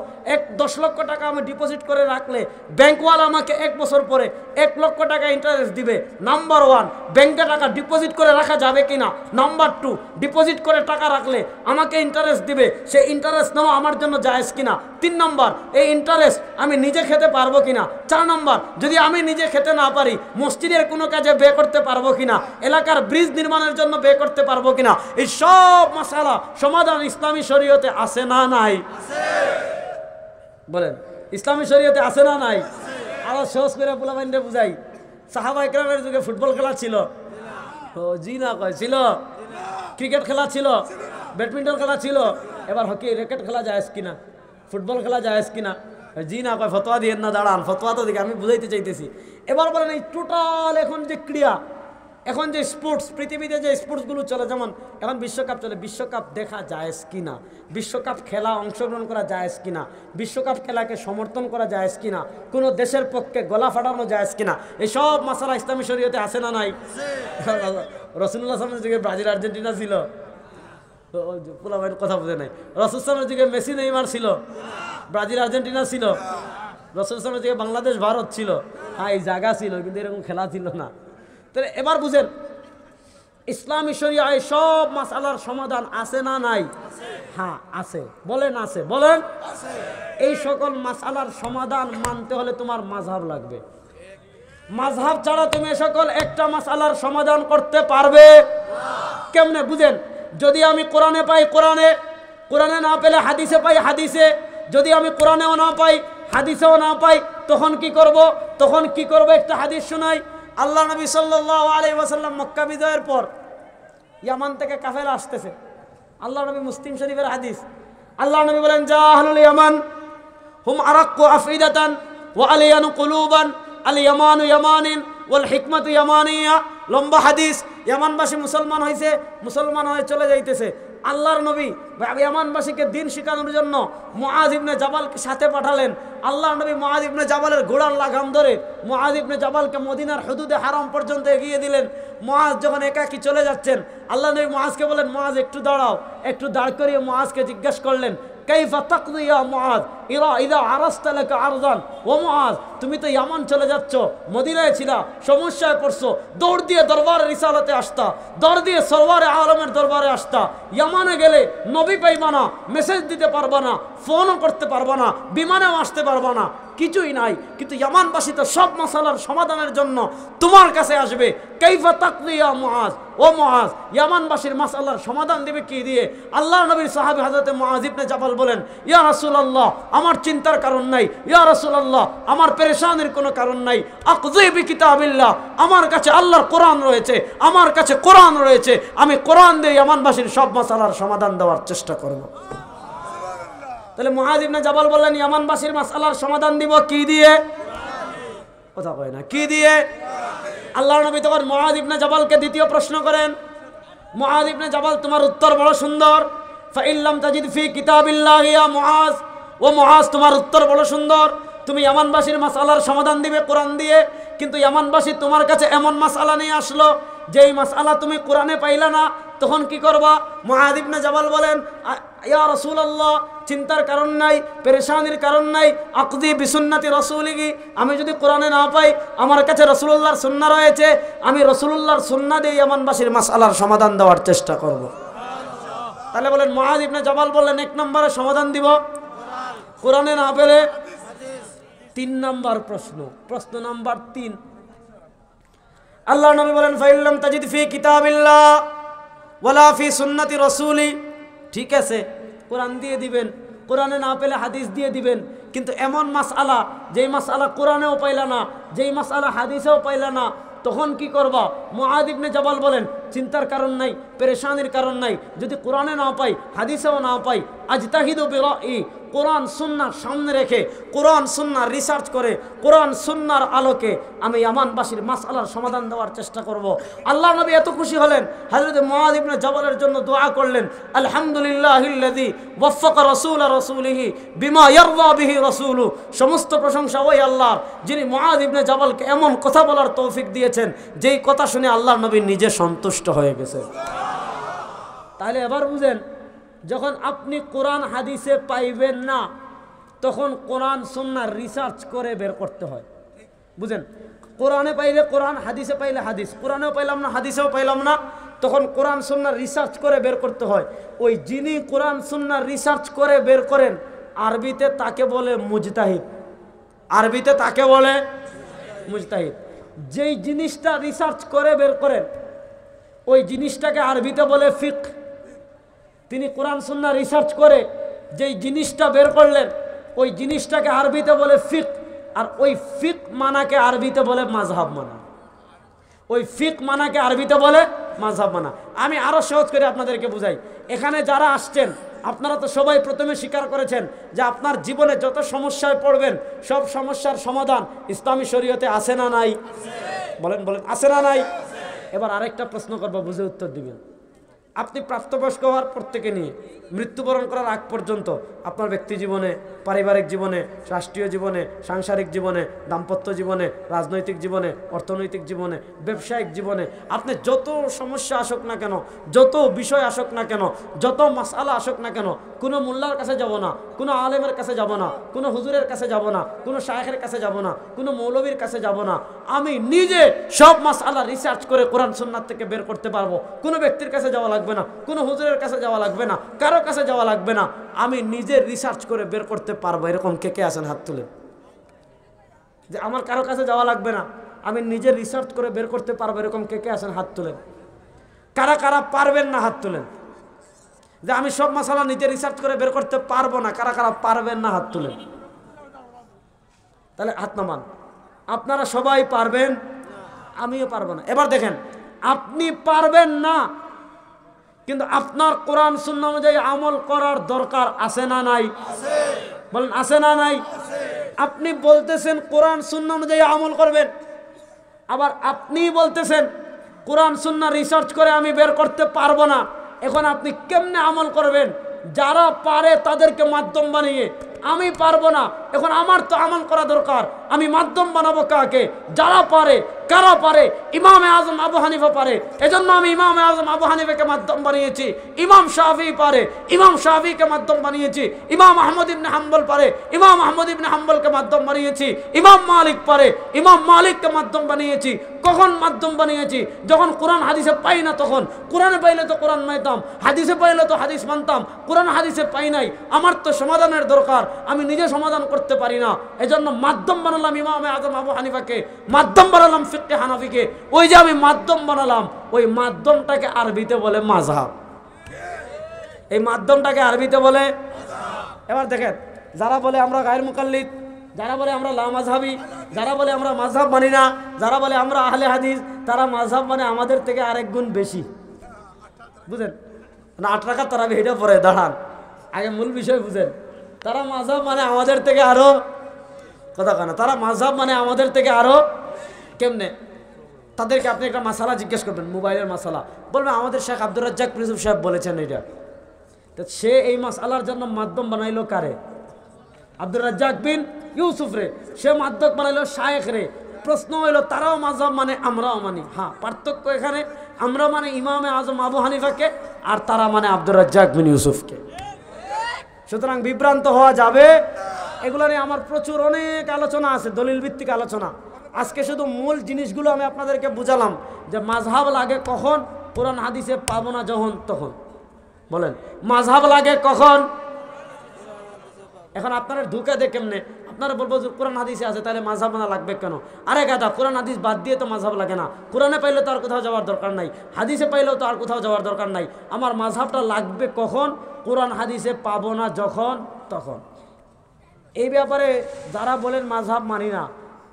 10 লক্ষ টাকা আমি ডিপোজিট করে রাখলে ব্যাংকওয়ালা আমাকে 1 বছর পরে 1 লক্ষ টাকা ইন্টারেস্ট দিবে। নাম্বার 1, ব্যাংকে টাকা ডিপোজিট করে রাখা যাবে কিনা। নাম্বার 2, ডিপোজিট করে টাকা রাখলে আমাকে ইন্টারেস্ট দিবে, সেই ইন্টারেস্ট নেওয়া আমার জন্য জায়েজ কিনা। 3 নম্বর, এই ইন্টারেস্ট আমি নিজে খেতে পারবো কিনা। 4 নম্বর, যদি আমি নিজে খেতে না পারি মসজিদের কোনো কাজে ব্যয় করতে পারবো কিনা, এলাকার ব্রিজ নির্মাণের জন্য ব্যয় করতে পারবো কিনা। এই সব মাসালা সমাধান ইসলামী শরীয়তে আছে না নাই? বলেন, ইসলামী শরীয়তে আছে না নাই? আরো সহজ করে পোলাপাইনরে বুঝাই। সাহাবা ইকরামের যুগে ফুটবল খেলা ছিল? ও জি না কয় ছিল। ক্রিকেট খেলা ছিল, ব্যাডমিন্টন খেলা ছিল, এবার হকি র্যাকেট খেলা জায়েজ কিনা, ফুটবল খেলা জায়েজ কিনা? জি না কয়। ফতোয়া দিয়েন না, দাঁড়ান, ফতোয়া তো দেখি আমি বুঝাইতে চাইতেছি। এবার বলেন, এই টোটাল এখন যে ক্রীড়া, এখন যে স্পোর্টস, পৃথিবীতে যে স্পোর্টসগুলো চলে, যেমন এখন বিশ্বকাপ চলে, বিশ্বকাপ দেখা জায়েজ কিনা, বিশ্বকাপ খেলা অংশগ্রহণ করা জায়েজ কিনা, বিশ্বকাপ খেলাকে সমর্থন করা জায়েজ কিনা, কোনো দেশের পক্ষে গলা ফাটানো জায়েজ কিনা, এই সব মাসালা ইসলামী শরীয়তে আছে না নাই? রাসূলুল্লাহ সাল্লাল্লাহু আলাইহি ওয়াসাল্লামের যুগে ব্রাজিল আর্জেন্টিনা ছিল, পোলাপাইন কথা বুঝে নাই। রাসূল সাল্লাল্লাহু যুগে মেসি নেইমার ছিল, ব্রাজিল আর্জেন্টিনা ছিল। রাসূল সাল্লাল্লাহু যুগে বাংলাদেশ ভারত ছিল। হ্যাঁ, এই জায়গা ছিল, কিন্তু এরকম খেলা ছিল না। তাহলে এবার বুঝেন, ইসলামী শরীয়তে সব মাসালার সমাধান আছে না নাই? হ্যাঁ আছে। বলেন আছে, বলেন। এই সকল মাসালার সমাধান মানতে হলে তোমার মাযহাব লাগবে। মাযহাব ছাড়া তুমি সকল একটা মাসালার সমাধান করতে পারবে কেমনে? বুঝেন, যদি আমি কোরআনে পাই কোরআনে, কোরআনে না পেলে হাদিসে পাই হাদিসে, যদি আমি কোরআনেও না পাই হাদিসেও না পাই, তখন কি করব? তখন কি করব? একটা হাদিস শোনাই। আল্লাহ নবী সাল্লাল্লাহু আলাইহি ওয়াসাল্লাম মক্কা বিজয়ের পর ইয়ামান থেকে কাফেলা আসতেছে। আল্লাহ নবী, মুসলিম শরীফের হাদিস, আল্লাহ নবী বলেন, যা আহলুল ইয়ামান হুম আরাক্কু আফইদাতান ওয়া আলিয়ানু কুলুবান, আল ইয়ামানু ইয়ামানিন ওয়াল হিকমাতু ইয়ামানিয়া। লম্বা হাদিস। ইয়ামানবাসী মুসলমান হয়েছে, মুসলমান হয়ে চলে যাইতেছে। আল্লাহর নবী ইয়ামানবাসীকে দিন শেখানোর জন্য মুআয ইবনে জাবালকে সাথে পাঠালেন। আল্লাহর নবী মুআয ইবনে জাবালের ঘোড়ার লাগাম ধরে মুআয ইবনে জাবালকে মদিনার হুদুদে হারাম পর্যন্ত এগিয়ে দিলেন। মুআয যখন একাকী চলে যাচ্ছেন, আল্লাহ নবী মুআযকে বলেন, মুআয একটু দাঁড়াও। একটু দাঁড় করিয়ে মুআযকে জিজ্ঞাসা করলেন, কাইফা তাকদি ইয়া মুআয ইযা আরাসতা লাকা আরযান। ও মুআয, তুমি তো ইয়ামান চলে যাচ্ছ, মদিনায় ছিলা, সমস্যায় পড়ছো, দৌড় দিয়ে দরবারে রিসালাতে আসতা, দৌড় দিয়ে সরওয়ারে আলমের দরবারে আসতা। ইয়ামানে গেলে নবী পাইবা না, মেসেজ দিতে পারবা না, ফোনও করতে পারবা না, বিমানেও আসতে পারবা না, কিছুই নাই। কিন্তু ইয়ামানবাসী তো সব মাসালার সমাধানের জন্য তোমার কাছে আসবে। কাইফা তাকদি ইয়া মুআয, ও মুআয, ইয়ামানবাসীর মাসালার সমাধান দেবে কি দিয়ে? আল্লাহ নবীর সাহাবী হযরত মুআয ইবনে জাবাল বলেন, ইয়া রাসূলুল্লাহ, আমার চিন্তার কারণ নাই। ইয়া রাসূলুল্লাহ, আমার পেরেশানির কোনো কারণ নাই। আকযি বিকিতাবিল্লাহ, আমার কাছে আল্লাহর কোরআন রয়েছে, আমার কাছে কোরআন রয়েছে, আমি কোরআন দিয়ে ইয়ামানবাসীর সব মাসালার সমাধান দেওয়ার চেষ্টা করব। তাহলে মুআয ইবনে জাবাল বললেন, ইয়ামানবাসীর মাসালার সমাধান দিব কি দিয়ে? কথা কয় না, কি দিয়ে? আল্লাহর নবী তখন মুআয ইবনে জাবালকে দ্বিতীয় প্রশ্ন করেন, মুআয ইবনে জাবাল, তোমার উত্তর বড় সুন্দর। ফাইল্লাম তাজিদ ফি কিতাবিল্লাহ ইয়া মুআয, ও মুআয, তোমার উত্তর বড় সুন্দর। তুমি ইয়ামানবাসীর মাসালার সমাধান দিবে কোরআন দিয়ে, কিন্তু ইয়ামানবাসী তোমার কাছে এমন মাসালা নিয়ে আসলো যেই মাসালা তুমি কোরআনে পাইলা না, তখন কি করবা? মুআয ইবনে জাবাল বলেন, ইয়া রাসূলুল্লাহ, চিন্তার কারণ নাই, পেরেশানির কারণ নাই। আকদি বিসুন্নতি রাসূলিহি, আমি যদি কোরআনে না পাই, আমার কাছে রাসূলুল্লাহর সুন্নাহ রয়েছে, আমি রাসূলুল্লাহর সুন্নাহ দিয়ে ইয়ামানবাসীর মাসালার সমাধান দেওয়ার চেষ্টা করব। তাহলে বলেন, মুআয ইবনে জাবাল বললেন, 1 নম্বরে সমাধান দিব, কোরআনে না পেলে। 3 নম্বর প্রশ্ন, প্রশ্ন নাম্বার 3, আল্লাহ নবী বলেন, ফাইল্লাম তাজিদ ফি কিতাবিল্লাহ ওয়ালা ফি সুন্নতি রাসূলি। ঠিক আছে, কোরআন দিয়ে দিবেন, কোরআনে না পেলে হাদিস দিয়ে দিবেন, কিন্তু এমন মাসআলা যেই মাসআলা কোরআনেও পাইলা না, যেই মাসআলা হাদিসেও পাইলা না, তখন কি করবা? মুআয ইবনে জাবাল বলেন, চিন্তার কারণ নাই, পেরেশানির কারণ নাই, যদি কোরআনে না পাই, হাদিসেও না পাই, আজতাহিদু বিরাই, কোরআন সুন্নাহর সামনে রেখে কোরআন সুন্নাহর রিসার্চ করে কোরআন সুন্নাহর আলোকে আমি ইয়ামানবাসীর মাসআলার সমাধান দেওয়ার চেষ্টা করব। আল্লাহ নবী এত খুশি হলেন, হযরত মুআয ইবনে জাবালের জন্য দোয়া করলেন, আলহামদুলিল্লাহিল্লাযী ওয়াফাকা রাসূলা রাসূলিহি বিমা ইয়ারদা বিহি রাসূলু। সমস্ত প্রশংসা ওই আল্লাহর, যিনি মুআয ইবনে জাবালকে এমন কথা বলার তৌফিক দিয়েছেন যেই কথা শুনে আল্লাহর নবী নিজে সন্তুষ্ট হয়ে গেছে। তাহলে এবার বুঝেন, যখন আপনি কোরআন হাদিসে পাইবেন না তখন কোরআন সুন্নাহর রিসার্চ করে বের করতে হয়। বুঝেন, কোরআনে পাইলে কোরআন, হাদিসে পাইলে হাদিস, কোরআনেও পাইলাম না হাদিসেও পাইলাম না তখন কোরআন সুন্নাহর রিসার্চ করে বের করতে হয়। ওই যিনি কোরআন সুন্নাহর রিসার্চ করে বের করেন আরবিতে তাকে বলে মুজতাহিদ, আরবিতে তাকে বলে মুজতাহিদ। যেই জিনিসটা রিসার্চ করে বের করেন ওই জিনিসটাকে আরবিতে বলে ফিকহ। তিনি কোরআন সুন্নাহ রিসার্চ করে যেই জিনিসটা বের করলেন ওই জিনিসটাকে আরবিতে বলে ফিকহ, আর ওই ফিকহ মানাকে আরবিতে বলে মাযহাব মানা। ওই ফিকহ মানাকে আরবিতে বলে মাযহাব মানা। আমি আরো সহজ করে আপনাদেরকে বুঝাই। এখানে যারা আসছেন আপনারা তো সবাই প্রথমে স্বীকার করেছেন যে আপনার জীবনে যত সমস্যায় পড়বেন সব সমস্যার সমাধান ইসলামী শরীয়তে আছে না নাই? বলেন বলেন, আছে না নাই? এবার আরেকটা প্রশ্ন করবো, বুঝে উত্তর দিবেন। আপনি প্রাপ্তবয়স্ক হওয়ার পর থেকে নিয়ে মৃত্যুবরণ করার আগ পর্যন্ত আপনার ব্যক্তি জীবনে, পারিবারিক জীবনে, রাষ্ট্রীয় জীবনে, সাংসারিক জীবনে, দাম্পত্য জীবনে, রাজনৈতিক জীবনে, অর্থনৈতিক জীবনে, ব্যবসায়িক জীবনে আপনি যত সমস্যা আসুক না কেন, যত বিষয় আসুক না কেন, যত মাসআলা আসুক না কেন, কোনো মোল্লার কাছে যাব না, কোনো আলেমের কাছে যাব না, কোনো হুজুরের কাছে যাব না, কোনো শায়েখের কাছে যাব না, কোনো মৌলবীর কাছে যাব না। আমি নিজে সব মাসআলা রিসার্চ করে কোরআন সুন্নাহ থেকে বের করতে পারবো। কোনো ব্যক্তির কাছে যাওয়া লাগবে না, কোনো হুজুরের কাছে যাওয়া লাগবে না, কারো কাছে যাওয়া লাগবে না। আমি নিজে রিসার্চ করে বের করতে পারবো। এরকম কে কে আছেন হাত তুলেন, যে আমার কারো কাছে যাওয়া লাগবে না, আমি নিজে রিসার্চ করে বের করতে পারবো। এরকম কে কে আছেন হাত তুলেন। কারা কারা পারবেন না হাত তুলেন। যে আমি সব মাসালা নিজে রিসার্চ করে বের করতে পারবো না, কারা কারা পারবেন না হাত তুলেন। তাহলে হাত নামান। আপনারা সবাই পারবেন, আমিও পারবো না। এবার দেখেন, আপনি পারবেন না কিন্তু আপনার কোরআন সুন্নাহ অনুযায়ী আমল করার দরকার আছে না নাই? বলেন আছে না নাই? আপনি বলতেছেন কোরআন সুন্নাহ অনুযায়ী আমল করবেন, আবার আপনি বলতেছেন কোরআন সুন্নাহ রিসার্চ করে আমি বের করতে পারবো না। এখন আপনি কেমনে আমল করবেন? যারা পারে তাদেরকে মাধ্যম বানিয়ে, আমি পারবো না, এখন আমার তো আমল করা দরকার, আমি মাধ্যম বানাবো কাকে? যারা পারে। কারা পারে? ইমামে আজম আবু হানিফা পারে, এজন্য আমি ইমামে আজম আবু হানিফাকে মাধ্যম বানিয়েছি। ইমাম শাফি পারে, ইমাম শাফিকে মাধ্যম বানিয়েছি। ইমাম আহমদ ইবনে হাম্বল পারে, ইমাম আহমদ ইবনে হাম্বলকে মাধ্যম বানিয়েছি। ইমাম মালিক পারে, ইমাম মালিককে মাধ্যম বানিয়েছি। কখন মাধ্যম বানিয়েছি? যখন কোরআন হাদিসে পাই না তখন। কোরআনে পাইলে তো কোরআন মানতাম, হাদিসে পাইলে তো হাদিস মানতাম। কোরআন হাদিসে পাই নাই, আমার তো সমাধানের দরকার, আমি নিজে সমাধান করতে পারি না, এজন্য মাধ্যম বানালাম ইমামে আজম আবু হানিফাকে, মাধ্যম বানালাম ফিকহে হানাফিকে। ওই যে আমি মাধ্যম বানালাম, ওই মাধ্যমটাকে আরবিতে বলে মাযহাব। এই মাধ্যমটাকে আরবিতে বলে। এবার দেখেন, যারা বলে আমরা গায়র মুকাল্লিদ, যারা বলে আমরা লা মাযহাবি, যারা বলে আমরা মাযহাব মানি না, যারা বলে আমরা আহলে হাদিস, তারা মাযহাব মানে আমাদের থেকে আরেক গুণ বেশি। বুঝেন না? 8 রাকাত তারাবি হেঁটে পড়ে। দাঁড়ান, আগে মূল বিষয় বুঝেন। তারা মাযহাব মানে আমাদের থেকে আরো কথা কেন, তারা মাযহাব মানে আমাদের থেকে আরো কেমনে? তাদেরকে আপনি একটা মাসালা জিজ্ঞেস করবেন, মোবাইলের মাসালা, বলবেন আমাদের শেখ আব্দুর রাজ্জাক ইউসুফ সাহেব বলেছেন এটা। তো সে এই মাসালার জন্য মাধ্যম বানাইলো কারে? আব্দুর রাজ্জাক বিন ইউসুফ রে। সে মাধ্যম বানাইলো শায়েখ রে। প্রশ্ন হইলো তারাও মাযহাব মানে আমরাও মানি। হ্যাঁ, পার্থক্য এখানে, আমরা মানে ইমামে আজম আবু হানিফাকে আর তারা মানে আব্দুর রাজ্জাক বিন ইউসুফকে। সুতরাং বিভ্রান্ত হওয়া যাবে। এগুলো নিয়ে আমার প্রচুর অনেক আলোচনা আছে, দলিল ভিত্তিক আলোচনা। আজকে শুধু মূল জিনিসগুলো আমি আপনাদেরকে বুঝালাম যে মাযহাব লাগে কখন? কোরআন হাদিসে পাবো না যখন তখন। বলেন মাযহাব লাগে কখন? এখন আপনারা ঢুকে দেয় কেমনে? আপনারা বলবো যে কোরআন হাদিসে আছে, তাহলে মাযহাব মানা লাগবে কেন? আরে গাদা, কোরআন হাদিস বাদ দিয়ে তো মাযহাব লাগে না। কোরআনে পাইলে তো আর কোথাও যাওয়ার দরকার নাই, হাদিসে পাইলেও তো আর কোথাও যাওয়ার দরকার নাই। আমার মাযহাবটা লাগবে কখন? কোরআন হাদিসে পাবো না যখন তখন। এই ব্যাপারে যারা বলেন মাযহাব মানি না,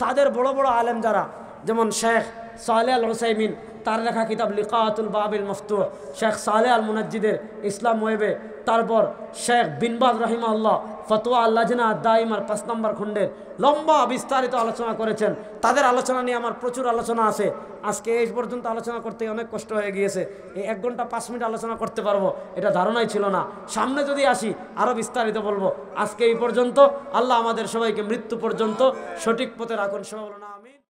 তাদের বড় বড় আলেম যারা, যেমন শেখ সালেহ আল হুসাইমিন, তার লেখা কিতাব লিকাতুল বাবিল মফতুহ, শেখ সালেহ আল মুনাজ্জিদের ইসলাম ওয়েবে, তারপর শেখ বিন বাজ রাহিমাহুল্লাহ ফতোয়া আল্লাজনা দাইমার 5 নম্বর খণ্ডের লম্বা বিস্তারিত আলোচনা করেছেন। তাদের আলোচনা নিয়ে আমার প্রচুর আলোচনা আছে। আজকে এই পর্যন্ত আলোচনা করতে অনেক কষ্ট হয়ে গিয়েছে। এই 1 ঘন্টা 5 মিনিট আলোচনা করতে পারবো এটা ধারণাই ছিল না। সামনে যদি আসি আরও বিস্তারিত বলবো। আজকে এই পর্যন্ত। আল্লাহ আমাদের সবাইকে মৃত্যু পর্যন্ত সঠিক পথে রাখুন। সবাই বলুন আমিন।